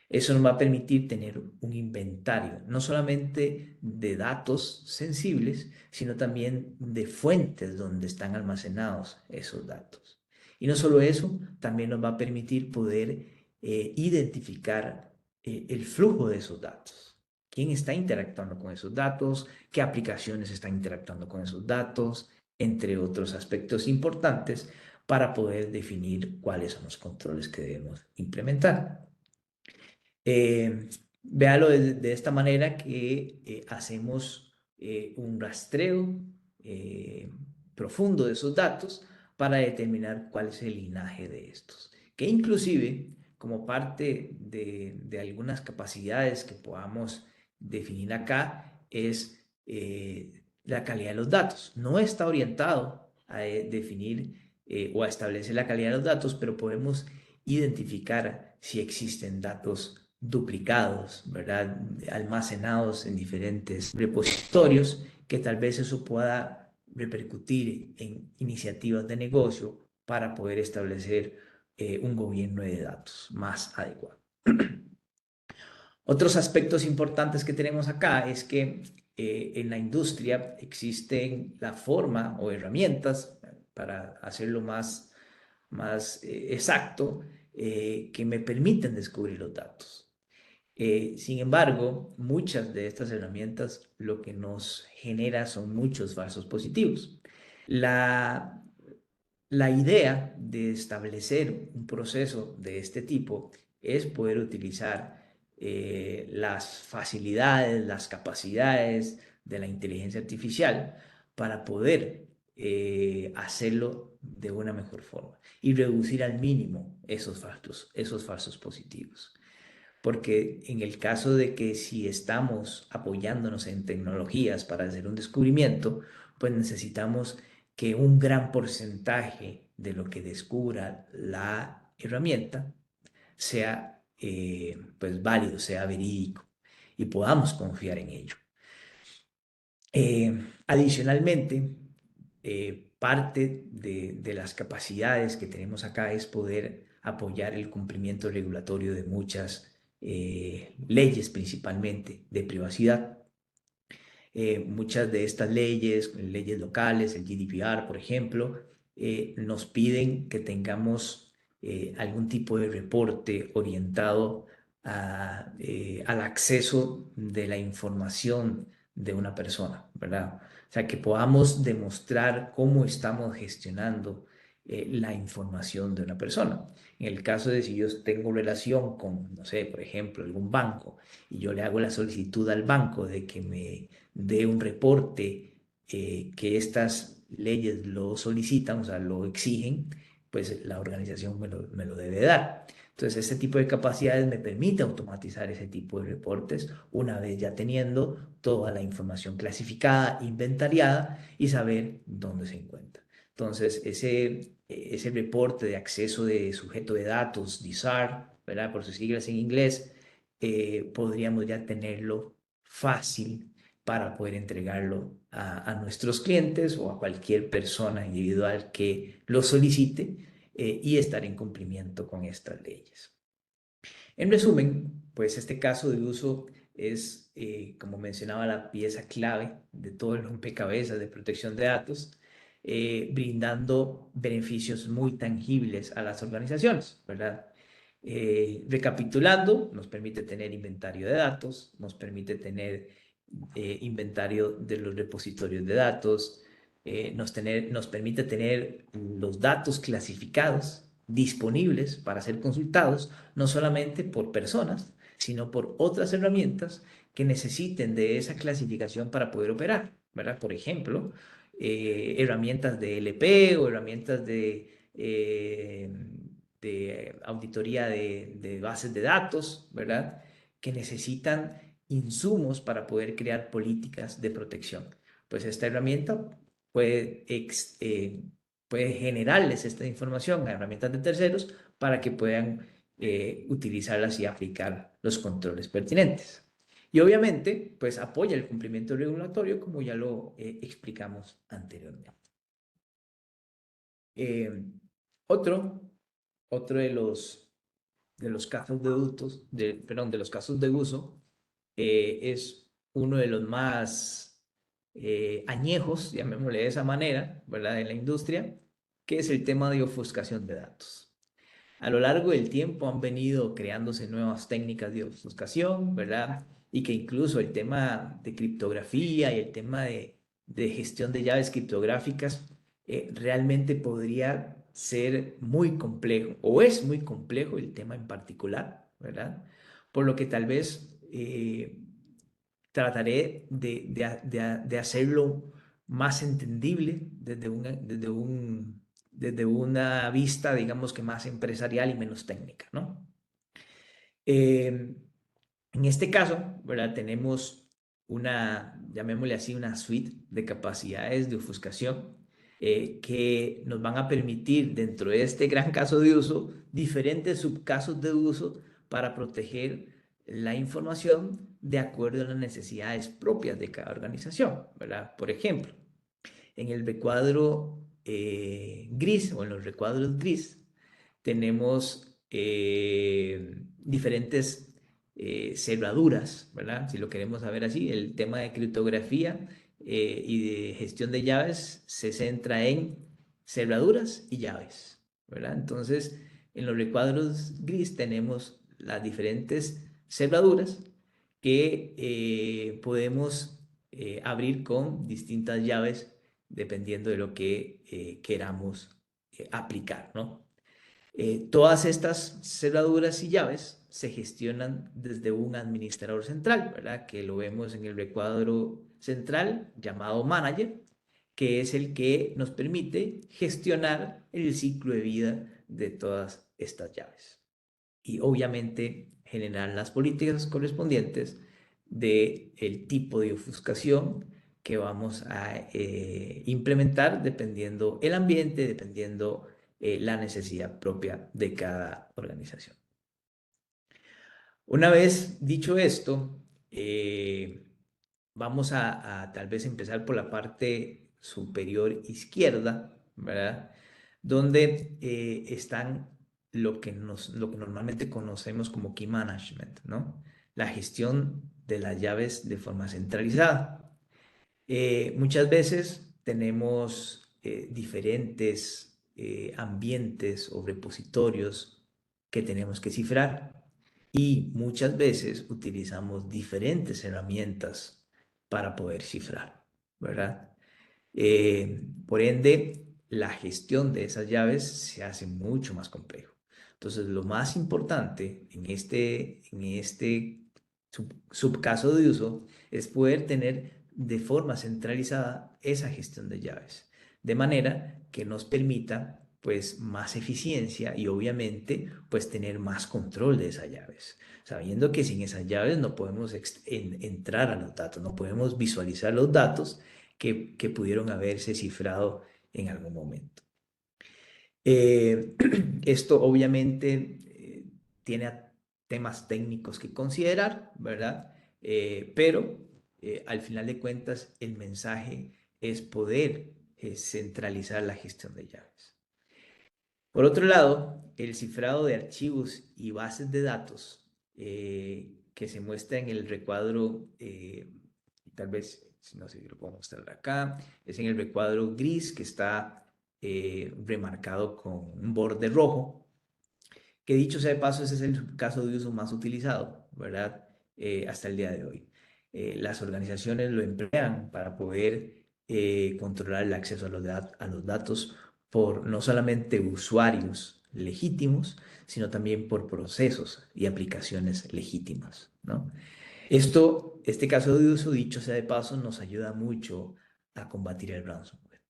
Eso nos va a permitir tener un inventario, no solamente de datos sensibles, sino también de fuentes donde están almacenados esos datos. Y no solo eso, también nos va a permitir poder identificar el flujo de esos datos. ¿Quién está interactuando con esos datos? ¿Qué aplicaciones están interactuando con esos datos? Entre otros aspectos importantes para poder definir cuáles son los controles que debemos implementar. Véalo de esta manera que hacemos un rastreo profundo de esos datos para determinar cuál es el linaje de estos. Que inclusive, como parte de algunas capacidades que podamos definir acá, es la calidad de los datos. No está orientado a definir o a establecer la calidad de los datos, pero podemos identificar si existen datos duplicados, ¿verdad? Almacenados en diferentes repositorios, que tal vez eso pueda repercutir en iniciativas de negocio para poder establecer un gobierno de datos más adecuado. Otros aspectos importantes que tenemos acá es que en la industria existen la forma o herramientas, para hacerlo más exacto, que me permiten descubrir los datos. Sin embargo, muchas de estas herramientas lo que nos genera son muchos falsos positivos. La, la idea de establecer un proceso de este tipo es poder utilizar las facilidades, las capacidades de la inteligencia artificial para poder hacerlo de una mejor forma y reducir al mínimo esos falsos positivos. Porque en el caso de que si estamos apoyándonos en tecnologías para hacer un descubrimiento, pues necesitamos que un gran porcentaje de lo que descubra la herramienta sea pues válido, sea verídico y podamos confiar en ello. Adicionalmente, parte de las capacidades que tenemos acá es poder apoyar el cumplimiento regulatorio de muchas leyes, principalmente de privacidad. Muchas de estas leyes locales, el GDPR, por ejemplo, nos piden que tengamos algún tipo de reporte orientado al acceso de la información de una persona, ¿verdad? O sea, que podamos demostrar cómo estamos gestionando la información de una persona. En el caso de si yo tengo relación con, no sé, por ejemplo, algún banco y yo le hago la solicitud al banco de que me dé un reporte que estas leyes lo solicitan, o sea, lo exigen, pues la organización me lo debe dar. Entonces, este tipo de capacidades me permite automatizar ese tipo de reportes una vez ya teniendo toda la información clasificada, inventariada y saber dónde se encuentra. Entonces, ese reporte de acceso de sujeto de datos, DSAR, ¿verdad? Por sus siglas en inglés, podríamos ya tenerlo fácil para poder entregarlo a nuestros clientes o a cualquier persona individual que lo solicite y estar en cumplimiento con estas leyes. En resumen, pues este caso de uso es, como mencionaba, la pieza clave de todo el rompecabezas de protección de datos, brindando beneficios muy tangibles a las organizaciones, ¿verdad? Recapitulando, nos permite tener inventario de datos, nos permite tener inventario de los repositorios de datos, nos permite tener los datos clasificados disponibles para ser consultados, no solamente por personas, sino por otras herramientas que necesiten de esa clasificación para poder operar, ¿verdad? Por ejemplo, herramientas de LP o herramientas de auditoría de bases de datos, ¿verdad? Que necesitan insumos para poder crear políticas de protección. Pues esta herramienta puede, puede generarles esta información a herramientas de terceros para que puedan utilizarlas y aplicar los controles pertinentes. Y obviamente, pues apoya el cumplimiento regulatorio, como ya lo explicamos anteriormente. Otro de los casos de los casos de uso es uno de los más añejos, llamémosle de esa manera, ¿verdad? En la industria, que es el tema de ofuscación de datos. A lo largo del tiempo han venido creándose nuevas técnicas de ofuscación, ¿verdad? Y que incluso el tema de criptografía y el tema de gestión de llaves criptográficas realmente podría ser muy complejo, o es muy complejo el tema en particular, ¿verdad? Por lo que tal vez trataré de hacerlo más entendible desde una vista, digamos que más empresarial y menos técnica, ¿no? En este caso, ¿verdad? Tenemos llamémosle así, una suite de capacidades de ofuscación que nos van a permitir, dentro de este gran caso de uso, diferentes subcasos de uso para proteger la información de acuerdo a las necesidades propias de cada organización, ¿verdad? Por ejemplo, en el recuadro gris o en los recuadros gris tenemos diferentes cerraduras, ¿verdad? Si lo queremos saber así, el tema de criptografía y de gestión de llaves se centra en cerraduras y llaves, ¿verdad? Entonces, en los recuadros gris tenemos las diferentes cerraduras que podemos abrir con distintas llaves dependiendo de lo que queramos aplicar, ¿no? Todas estas cerraduras y llaves se gestionan desde un administrador central, ¿verdad? Que lo vemos en el recuadro central llamado Manager, que es el que nos permite gestionar el ciclo de vida de todas estas llaves. Y obviamente generar las políticas correspondientes del tipo de ofuscación que vamos a implementar dependiendo el ambiente, dependiendo la necesidad propia de cada organización. Una vez dicho esto, vamos a tal vez empezar por la parte superior izquierda, ¿verdad? Donde están lo que normalmente conocemos como Key Management, ¿no? La gestión de las llaves de forma centralizada. Muchas veces tenemos diferentes ambientes o repositorios que tenemos que cifrar y muchas veces utilizamos diferentes herramientas para poder cifrar, ¿verdad? Por ende, la gestión de esas llaves se hace mucho más complejo. Entonces, lo más importante en este subcaso de uso es poder tener de forma centralizada esa gestión de llaves, de manera que nos permita pues más eficiencia y obviamente pues tener más control de esas llaves, sabiendo que sin esas llaves no podemos entrar a los datos, no podemos visualizar los datos que pudieron haberse cifrado en algún momento. Esto obviamente tiene temas técnicos que considerar, ¿verdad? Pero al final de cuentas el mensaje es poder centralizar la gestión de llaves. Por otro lado, el cifrado de archivos y bases de datos que se muestra en el recuadro, tal vez, no sé si lo puedo mostrar acá, es en el recuadro gris que está remarcado con un borde rojo, que dicho sea de paso, ese es el caso de uso más utilizado, ¿verdad? Hasta el día de hoy. Las organizaciones lo emplean para poder controlar el acceso a los datos por no solamente usuarios legítimos, sino también por procesos y aplicaciones legítimas, ¿no? Este caso de uso, dicho sea de paso, nos ayuda mucho a combatir el ransomware,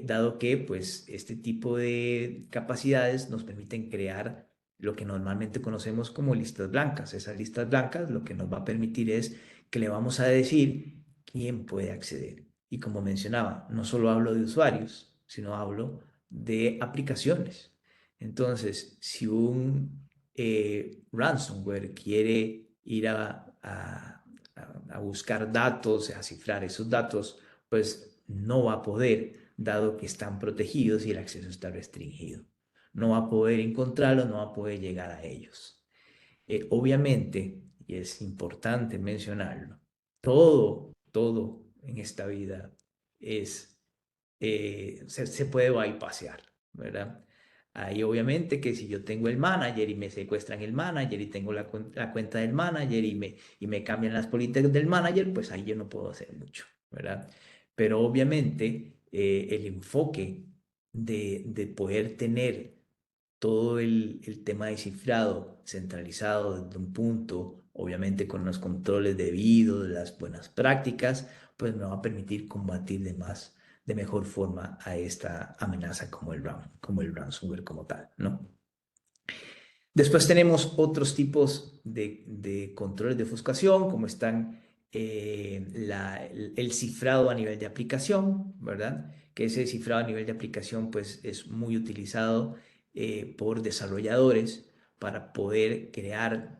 dado que pues este tipo de capacidades nos permiten crear lo que normalmente conocemos como listas blancas. Esas listas blancas lo que nos va a permitir es que le vamos a decir quién puede acceder. Y como mencionaba, no solo hablo de usuarios, sino hablo de aplicaciones. Entonces, si un ransomware quiere ir a buscar datos, a cifrar esos datos, pues no va a poder, dado que están protegidos y el acceso está restringido. No va a poder encontrarlos, no va a poder llegar a ellos. Obviamente, y es importante mencionarlo, todo en esta vida se puede bypassear, ¿verdad? Ahí obviamente que si yo tengo el manager y me secuestran el manager y tengo la cuenta del manager y me cambian las políticas del manager, pues ahí yo no puedo hacer mucho, ¿verdad? Pero obviamente el enfoque de poder tener todo el tema de cifrado centralizado desde un punto, obviamente con los controles debidos, las buenas prácticas, pues me va a permitir combatir de mejor forma a esta amenaza como el ransomware como tal, ¿no? Después tenemos otros tipos de controles de ofuscación, como están el cifrado a nivel de aplicación, ¿verdad? que ese cifrado a nivel de aplicación pues es muy utilizado por desarrolladores para poder crear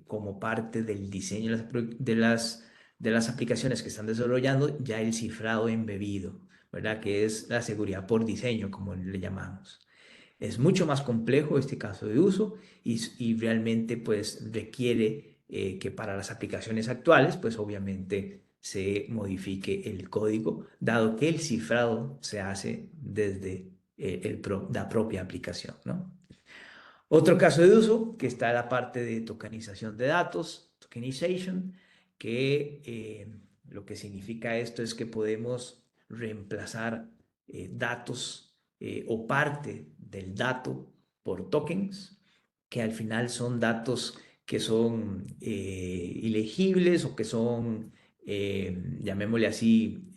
como parte del diseño de las aplicaciones que están desarrollando ya el cifrado embebido, ¿verdad? Que es la seguridad por diseño, como le llamamos. Es mucho más complejo este caso de uso y realmente pues requiere que para las aplicaciones actuales pues obviamente se modifique el código, dado que el cifrado se hace desde la propia aplicación, ¿no? Otro caso de uso que está en la parte de tokenización de datos, tokenization, que lo que significa esto es que podemos reemplazar datos o parte del dato por tokens, que al final son datos que son ilegibles o que son, llamémosle así,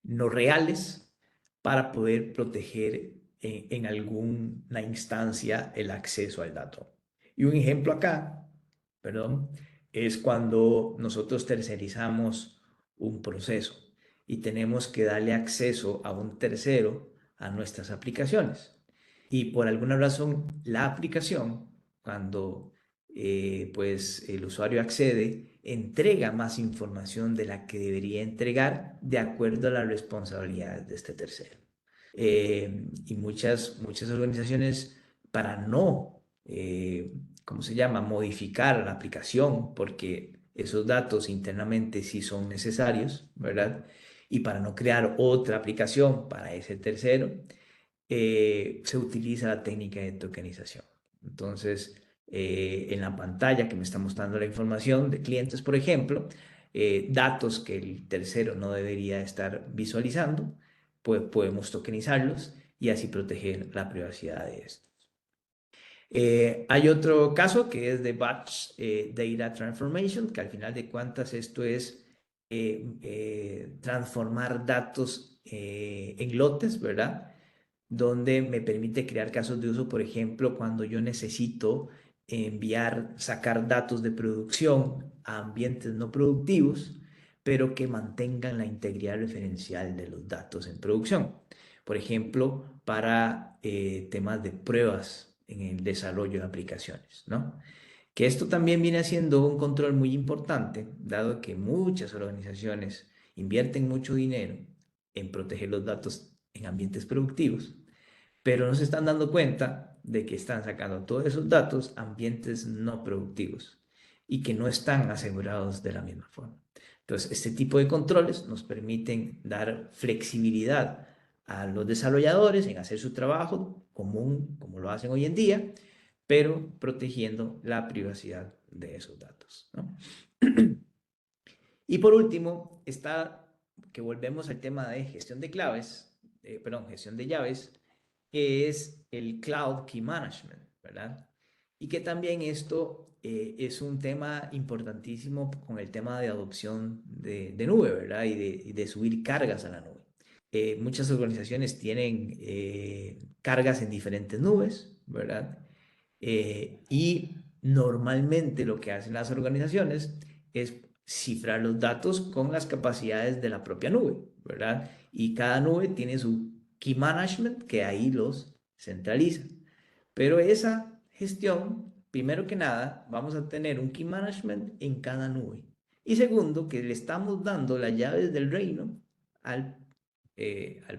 no reales para poder proteger en alguna instancia el acceso al dato. Y un ejemplo acá, perdón, es cuando nosotros tercerizamos un proceso y tenemos que darle acceso a un tercero a nuestras aplicaciones. Y por alguna razón, la aplicación, cuando pues el usuario accede, entrega más información de la que debería entregar de acuerdo a las responsabilidades de este tercero. Y muchas organizaciones, para no, ¿cómo se llama?, modificar la aplicación, porque esos datos internamente sí son necesarios, ¿verdad? Y para no crear otra aplicación para ese tercero, se utiliza la técnica de tokenización. Entonces, en la pantalla que me está mostrando la información de clientes, por ejemplo, datos que el tercero no debería estar visualizando, pues podemos tokenizarlos y así proteger la privacidad de estos. Hay otro caso que es de Batch Data Transformation, que al final de cuentas esto es transformar datos en lotes, ¿verdad? Donde me permite crear casos de uso, por ejemplo, cuando yo necesito sacar datos de producción a ambientes no productivos, pero que mantengan la integridad referencial de los datos en producción. Por ejemplo, para temas de pruebas en el desarrollo de aplicaciones, ¿no? Que esto también viene siendo un control muy importante, dado que muchas organizaciones invierten mucho dinero en proteger los datos en ambientes productivos, pero no se están dando cuenta de que están sacando todos esos datos a ambientes no productivos y que no están asegurados de la misma forma. Entonces, este tipo de controles nos permiten dar flexibilidad a los desarrolladores en hacer su trabajo común, como lo hacen hoy en día, pero protegiendo la privacidad de esos datos, ¿no? Y por último, está que volvemos al tema de gestión de claves, gestión de llaves, que es el Cloud Key Management, ¿verdad? Y que también esto es un tema importantísimo con el tema de adopción de nube, ¿verdad? Y de subir cargas a la nube. Muchas organizaciones tienen cargas en diferentes nubes, ¿verdad? Y normalmente lo que hacen las organizaciones es cifrar los datos con las capacidades de la propia nube, ¿verdad? Y cada nube tiene su key management que ahí los centraliza. Pero esa gestión, primero que nada, vamos a tener un key management en cada nube. Y segundo, que le estamos dando las llaves del reino al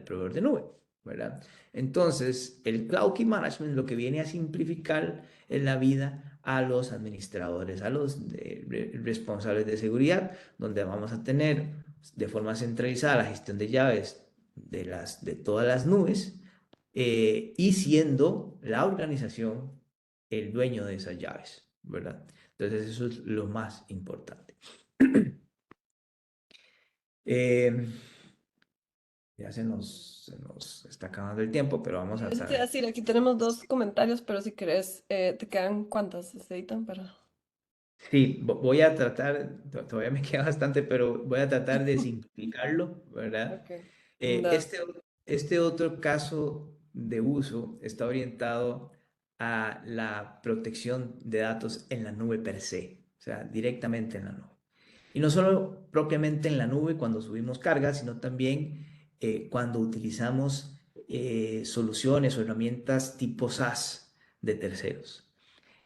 proveedor de nube, ¿verdad? Entonces, el Cloud Key Management lo que viene a simplificar en la vida a los administradores, a los responsables de seguridad, donde vamos a tener de forma centralizada la gestión de llaves de todas las nubes y siendo la organización el dueño de esas llaves, ¿verdad? Entonces, eso es lo más importante. Eh, Ya se nos está acabando el tiempo, pero vamos a Eso te iba a estar. decir, aquí tenemos dos comentarios, pero si querés, ¿te quedan cuántas, Esteitan, para? Sí, voy a tratar, todavía me queda bastante, pero voy a tratar de simplificarlo, ¿verdad? Ok. Eh, este, este otro caso de uso está orientado a la protección de datos en la nube per se, o sea, directamente en la nube. Y no solo propiamente en la nube cuando subimos cargas, sino también cuando utilizamos soluciones o herramientas tipo SaaS de terceros.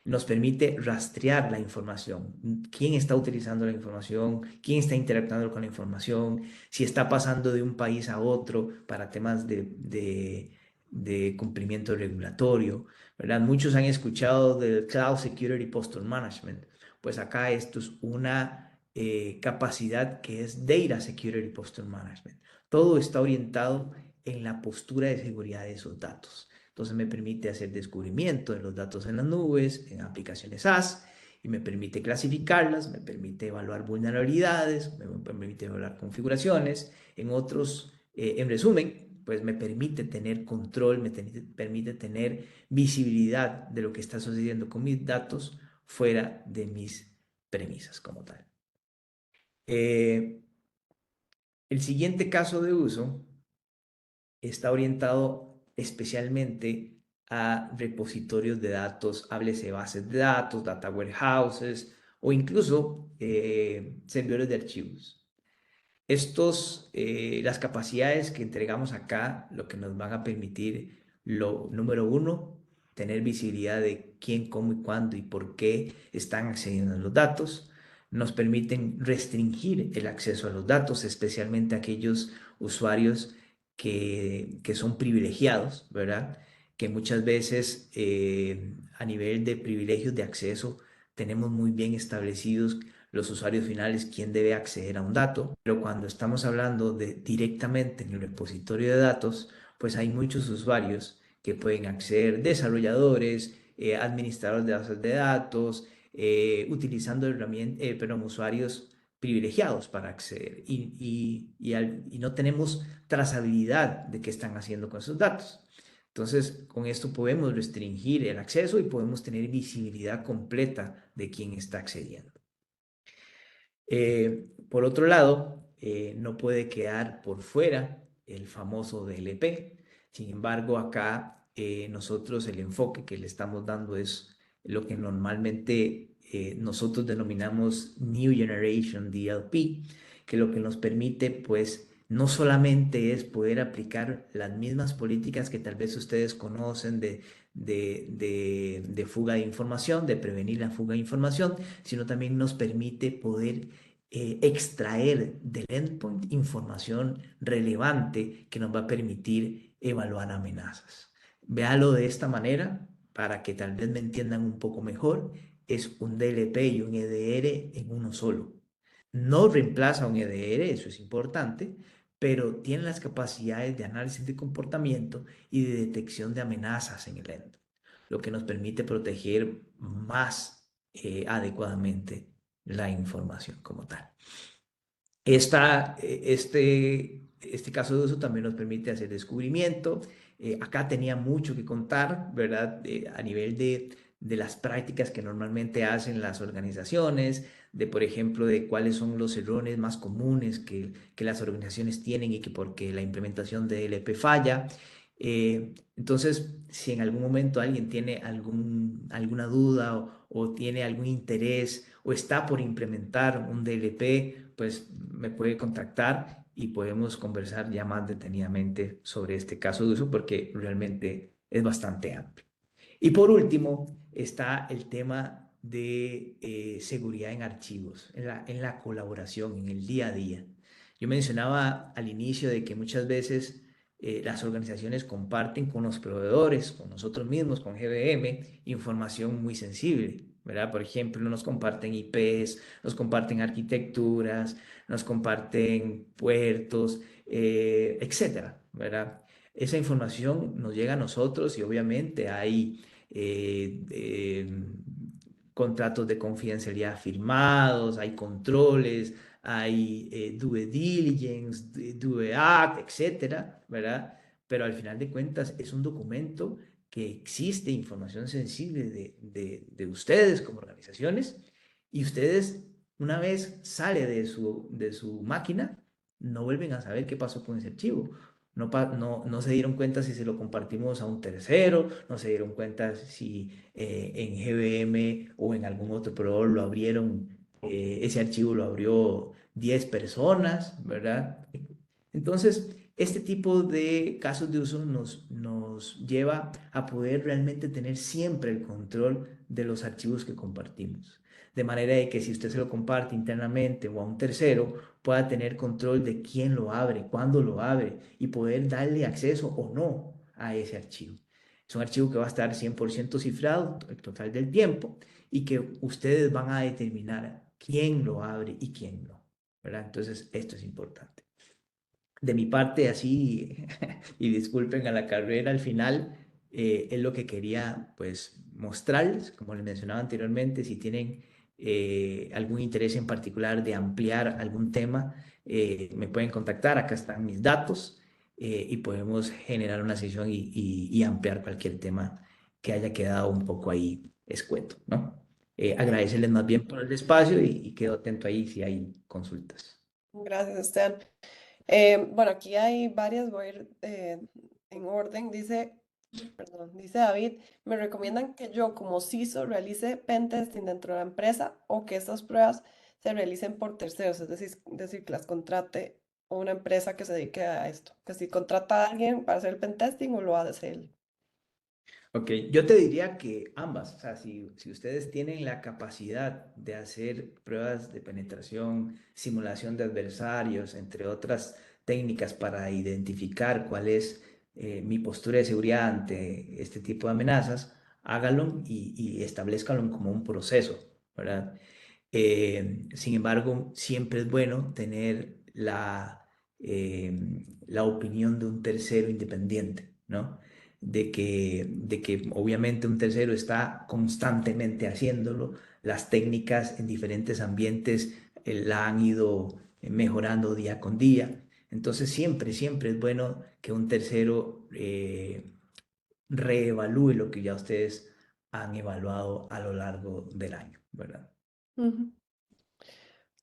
Nos permite rastrear la información, quién está utilizando la información, quién está interactuando con la información, si está pasando de un país a otro para temas de cumplimiento regulatorio, ¿verdad? Muchos han escuchado del Cloud Security Posture Management, pues acá esto es una capacidad que es Data Security Posture Management. Todo está orientado en la postura de seguridad de esos datos. Entonces me permite hacer descubrimiento de los datos en las nubes, en aplicaciones SaaS, y me permite clasificarlas, me permite evaluar vulnerabilidades, me permite evaluar configuraciones. En resumen, pues me permite tener control, permite tener visibilidad de lo que está sucediendo con mis datos fuera de mis premisas como tal. El siguiente caso de uso está orientado especialmente a repositorios de datos, háblese bases de datos, data warehouses o incluso servidores de archivos. Las capacidades que entregamos acá, lo que nos van a permitir, número uno, tener visibilidad de quién, cómo y cuándo y por qué están accediendo a los datos. Nos permiten restringir el acceso a los datos, especialmente a aquellos usuarios que son privilegiados, ¿verdad? Que muchas veces a nivel de privilegios de acceso tenemos muy bien establecidos los usuarios finales quién debe acceder a un dato, pero cuando estamos hablando de directamente en el repositorio de datos, pues hay muchos usuarios que pueden acceder, desarrolladores, administradores de bases de datos, utilizando usuarios privilegiados para acceder y no tenemos trazabilidad de qué están haciendo con esos datos. Entonces, con esto podemos restringir el acceso y podemos tener visibilidad completa de quién está accediendo. Por otro lado, no puede quedar por fuera el famoso DLP. Sin embargo, acá nosotros el enfoque que le estamos dando es lo que normalmente nosotros denominamos New Generation DLP, que lo que nos permite, pues, no solamente es poder aplicar las mismas políticas que tal vez ustedes conocen de fuga de información, de prevenir la fuga de información, sino también nos permite poder extraer del endpoint información relevante que nos va a permitir evaluar amenazas. Véalo de esta manera para que tal vez me entiendan un poco mejor. Es un DLP y un EDR en uno solo. No reemplaza un EDR, eso es importante, pero tiene las capacidades de análisis de comportamiento y de detección de amenazas en el endpoint, lo que nos permite proteger más adecuadamente la información como tal. Este caso de uso también nos permite hacer descubrimiento. Acá tenía mucho que contar, ¿verdad? A nivel de las prácticas que normalmente hacen las organizaciones, de, por ejemplo, de cuáles son los errores más comunes que las organizaciones tienen y que porque la implementación de LP falla. Entonces, si en algún momento alguien tiene alguna duda o tiene algún interés o está por implementar un DLP, pues me puede contactar y podemos conversar ya más detenidamente sobre este caso de uso porque realmente es bastante amplio. Y por último está el tema de seguridad en archivos, en la colaboración, en el día a día. Yo mencionaba al inicio de que muchas veces las organizaciones comparten con los proveedores, con nosotros mismos, con GBM, información muy sensible, ¿verdad? Por ejemplo, nos comparten IPs, nos comparten arquitecturas, nos comparten puertos, etcétera, ¿verdad? Esa información nos llega a nosotros y obviamente hay contratos de confidencialidad firmados, hay controles, hay due diligence, due act, etcétera, ¿verdad? Pero al final de cuentas es un documento que existe información sensible de ustedes como organizaciones y ustedes una vez sale de su máquina, no vuelven a saber qué pasó con ese archivo. No se dieron cuenta si se lo compartimos a un tercero, no se dieron cuenta si en GBM o en algún otro proveedor lo abrieron, ese archivo lo abrió 10 personas, ¿verdad? Entonces, Este tipo de casos de uso nos lleva a poder realmente tener siempre el control de los archivos que compartimos. De manera de que si usted se lo comparte internamente o a un tercero, pueda tener control de quién lo abre, cuándo lo abre y poder darle acceso o no a ese archivo. Es un archivo que va a estar 100% cifrado el total del tiempo y que ustedes van a determinar quién lo abre y quién no, ¿verdad? Entonces, esto es importante. De mi parte, así, y disculpen a la carrera al final, es lo que quería pues mostrarles, como les mencionaba anteriormente, si tienen algún interés en particular de ampliar algún tema, me pueden contactar, acá están mis datos y podemos generar una sesión y ampliar cualquier tema que haya quedado un poco ahí escueto, ¿no? Agradecerles más bien por el espacio y quedo atento ahí si hay consultas. Gracias, Esteban. Bueno, aquí hay varias, voy a ir en orden. Dice, perdón, dice David, me recomiendan que yo como CISO realice pentesting dentro de la empresa o que estas pruebas se realicen por terceros, es decir, que las contrate una empresa que se dedique a esto, que si contrata a alguien para hacer el pentesting o lo hace él. Ok, yo te diría que ambas, o sea, si ustedes tienen la capacidad de hacer pruebas de penetración, simulación de adversarios, entre otras técnicas para identificar cuál es mi postura de seguridad ante este tipo de amenazas, háganlo y establezcanlo como un proceso, ¿verdad? Sin embargo, siempre es bueno tener la opinión de un tercero independiente, ¿no? De que obviamente un tercero está constantemente haciéndolo, las técnicas en diferentes ambientes la han ido mejorando día con día. Entonces siempre es bueno que un tercero reevalúe lo que ya ustedes han evaluado a lo largo del año, ¿verdad? Ujú.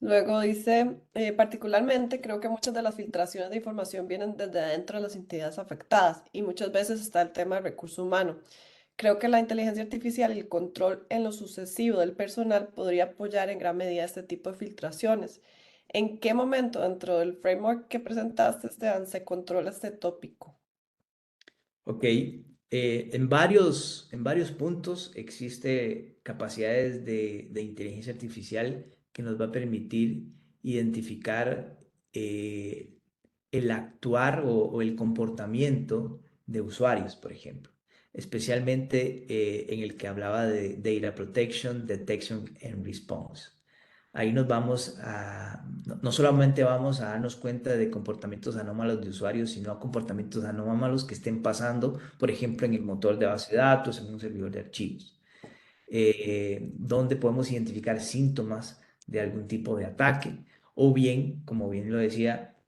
Luego dice, particularmente creo que muchas de las filtraciones de información vienen desde adentro de las entidades afectadas y muchas veces está el tema del recurso humano. Creo que la inteligencia artificial y el control en lo sucesivo del personal podría apoyar en gran medida este tipo de filtraciones. ¿En qué momento dentro del framework que presentaste, Esteban, se controla este tópico? Ok, en varios puntos existe capacidades de inteligencia artificial que nos va a permitir identificar el actuar o el comportamiento de usuarios, por ejemplo, especialmente en el que hablaba de Data Protection, Detection and Response. Ahí nos vamos no solamente vamos a darnos cuenta de comportamientos anómalos de usuarios, sino a comportamientos anómalos que estén pasando, por ejemplo, en el motor de base de datos, en un servidor de archivos, donde podemos identificar síntomas de algún tipo de ataque, o bien, como bien lo decía,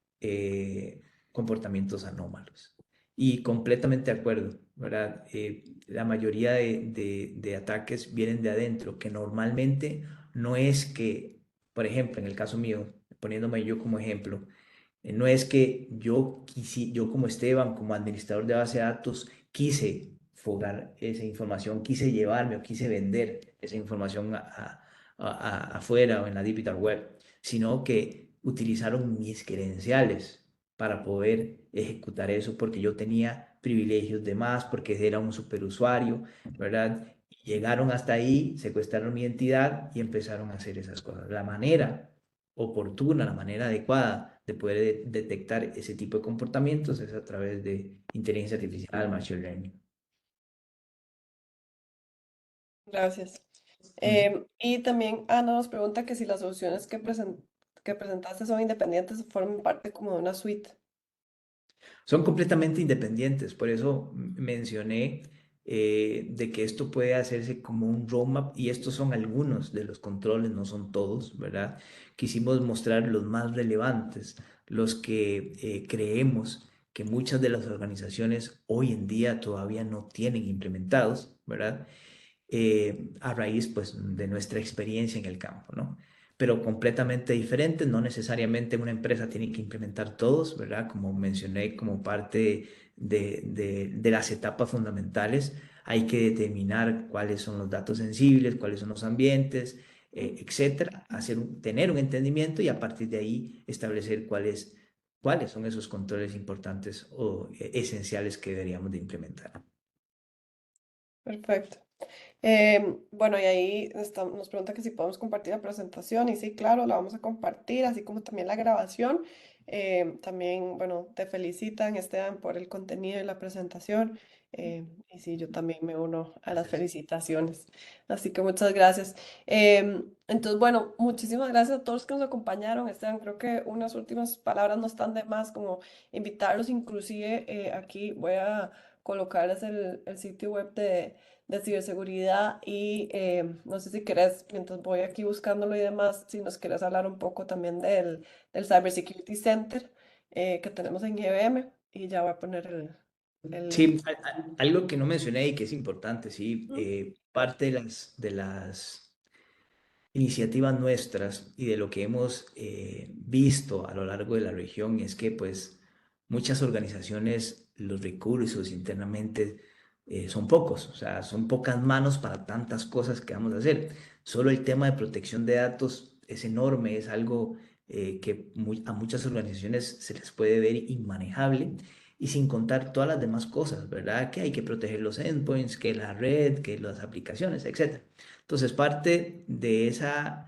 comportamientos anómalos. Y completamente de acuerdo, ¿verdad? La mayoría de ataques vienen de adentro, que normalmente no es que, por ejemplo, en el caso mío, poniéndome yo como ejemplo, no es que yo como Esteban, como administrador de base de datos, quise fugar esa información, quise llevarme o quise vender esa información afuera o en la digital web, sino que utilizaron mis credenciales para poder ejecutar eso porque yo tenía privilegios de más, porque era un superusuario, ¿verdad? Llegaron hasta ahí, secuestraron mi identidad y empezaron a hacer esas cosas. La manera oportuna, la manera adecuada de poder detectar ese tipo de comportamientos es a través de inteligencia artificial, machine learning. Gracias. Ujú. Y también Ana nos pregunta que si las soluciones que presentaste son independientes o forman parte como de una suite. Son completamente independientes, por eso mencioné de que esto puede hacerse como un roadmap y estos son algunos de los controles, no son todos, ¿verdad? Quisimos mostrar los más relevantes, los que creemos que muchas de las organizaciones hoy en día todavía no tienen implementados, ¿verdad? A raíz pues de nuestra experiencia en el campo, ¿no? Pero completamente diferentes, no necesariamente una empresa tiene que implementar todos, ¿verdad? Como mencioné, como parte de las etapas fundamentales, hay que determinar cuáles son los datos sensibles, cuáles son los ambientes, etcétera, tener un entendimiento y a partir de ahí establecer cuál es cuáles son esos controles importantes o esenciales que deberíamos de implementar. Perfecto. Bueno, y ahí nos pregunta que si podemos compartir la presentación, y sí, claro, la vamos a compartir, así como también la grabación. También, bueno, te felicitan, Esteban, por el contenido y la presentación. Y sí, yo también me uno a las Gracias. felicitaciones. Así que muchas gracias. Entonces, bueno, muchísimas gracias a todos que nos acompañaron. Esteban, creo que unas últimas palabras no están de más, como invitarlos, inclusive aquí voy a colocarles el sitio web de ciberseguridad y no sé si querés, mientras voy aquí buscándolo y demás, si nos querés hablar un poco también del Cyber Security Center que tenemos en GBM y ya voy a poner el... Sí, algo que no mencioné y que es importante, sí, Ujú. parte de las iniciativas nuestras y de lo que hemos visto a lo largo de la región es que pues muchas organizaciones, los recursos internamente son pocos, o sea, son pocas manos para tantas cosas que vamos a hacer. Solo el tema de protección de datos es enorme, es algo que a muchas organizaciones se les puede ver inmanejable. Y sin contar todas las demás cosas, ¿verdad? Que hay que proteger los endpoints, que la red, que las aplicaciones, etcétera. Entonces, parte de esa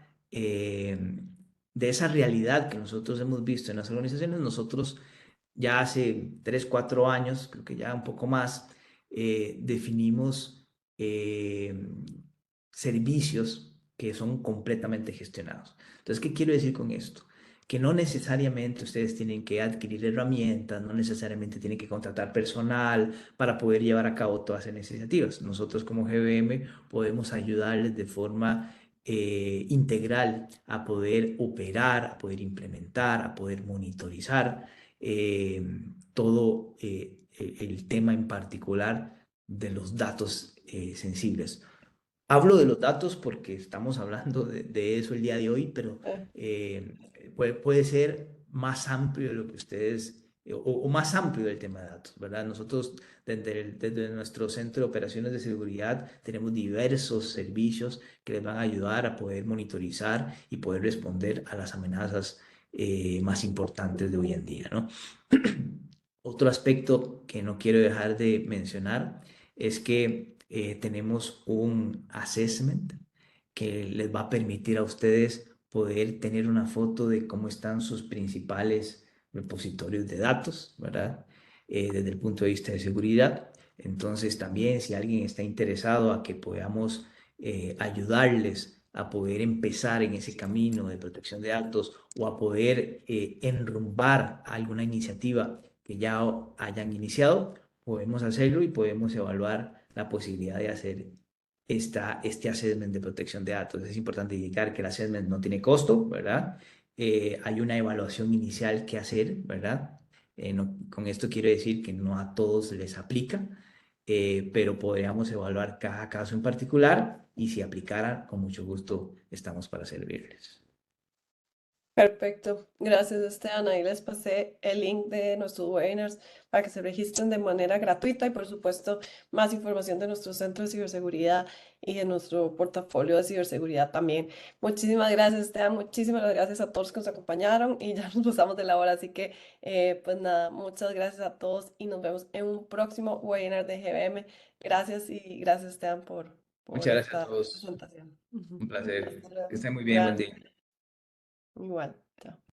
realidad que nosotros hemos visto en las organizaciones, nosotros ya hace 3 4 años, creo que ya un poco más, definimos eh, servicios que son completamente gestionados. Entonces, ¿qué quiero decir con esto? Que no necesariamente ustedes tienen que adquirir herramientas, no necesariamente tienen que contratar personal para poder llevar a cabo todas esas iniciativas. Nosotros como GBM podemos ayudarles de forma integral a poder operar, a poder implementar, a poder monitorizar todo el tema en particular de los datos sensibles. Hablo de los datos porque estamos hablando de eso el día de hoy, pero eh, puede ser más amplio de lo que ustedes, o más amplio del tema de datos, ¿verdad? Nosotros desde nuestro centro de operaciones de seguridad tenemos diversos servicios que les van a ayudar a poder monitorizar y poder responder a las amenazas más importantes de hoy en día, ¿no? Otro aspecto que no quiero dejar de mencionar es que tenemos un assessment que les va a permitir a ustedes poder tener una foto de cómo están sus principales repositorios de datos, ¿verdad? Desde el punto de vista de seguridad. Entonces, también si alguien está interesado a que podamos ayudarles a poder empezar en ese camino de protección de datos o a poder enrumbar alguna iniciativa que ya hayan iniciado, podemos hacerlo y podemos evaluar la posibilidad de hacer este assessment de protección de datos. Es importante indicar que el assessment no tiene costo, ¿verdad? Hay una evaluación inicial que hacer, ¿verdad? Con esto quiero decir que no a todos les aplica, pero podríamos evaluar cada caso en particular y si aplicara, con mucho gusto estamos para servirles. Perfecto, gracias Esteban. Ahí les pasé el link de nuestros webinars para que se registren de manera gratuita y por supuesto más información de nuestro centro de ciberseguridad y de nuestro portafolio de ciberseguridad también. Muchísimas gracias Esteban, muchísimas gracias a todos que nos acompañaron y ya nos pasamos de la hora, así que pues nada, muchas gracias a todos y nos vemos en un próximo webinar de GBM. Gracias y gracias Esteban por Muchas gracias a esta todos. presentación. Ujú. Un placer. Hasta Que luego. estén muy bien. Buen Gracias. día. Igual. Chao.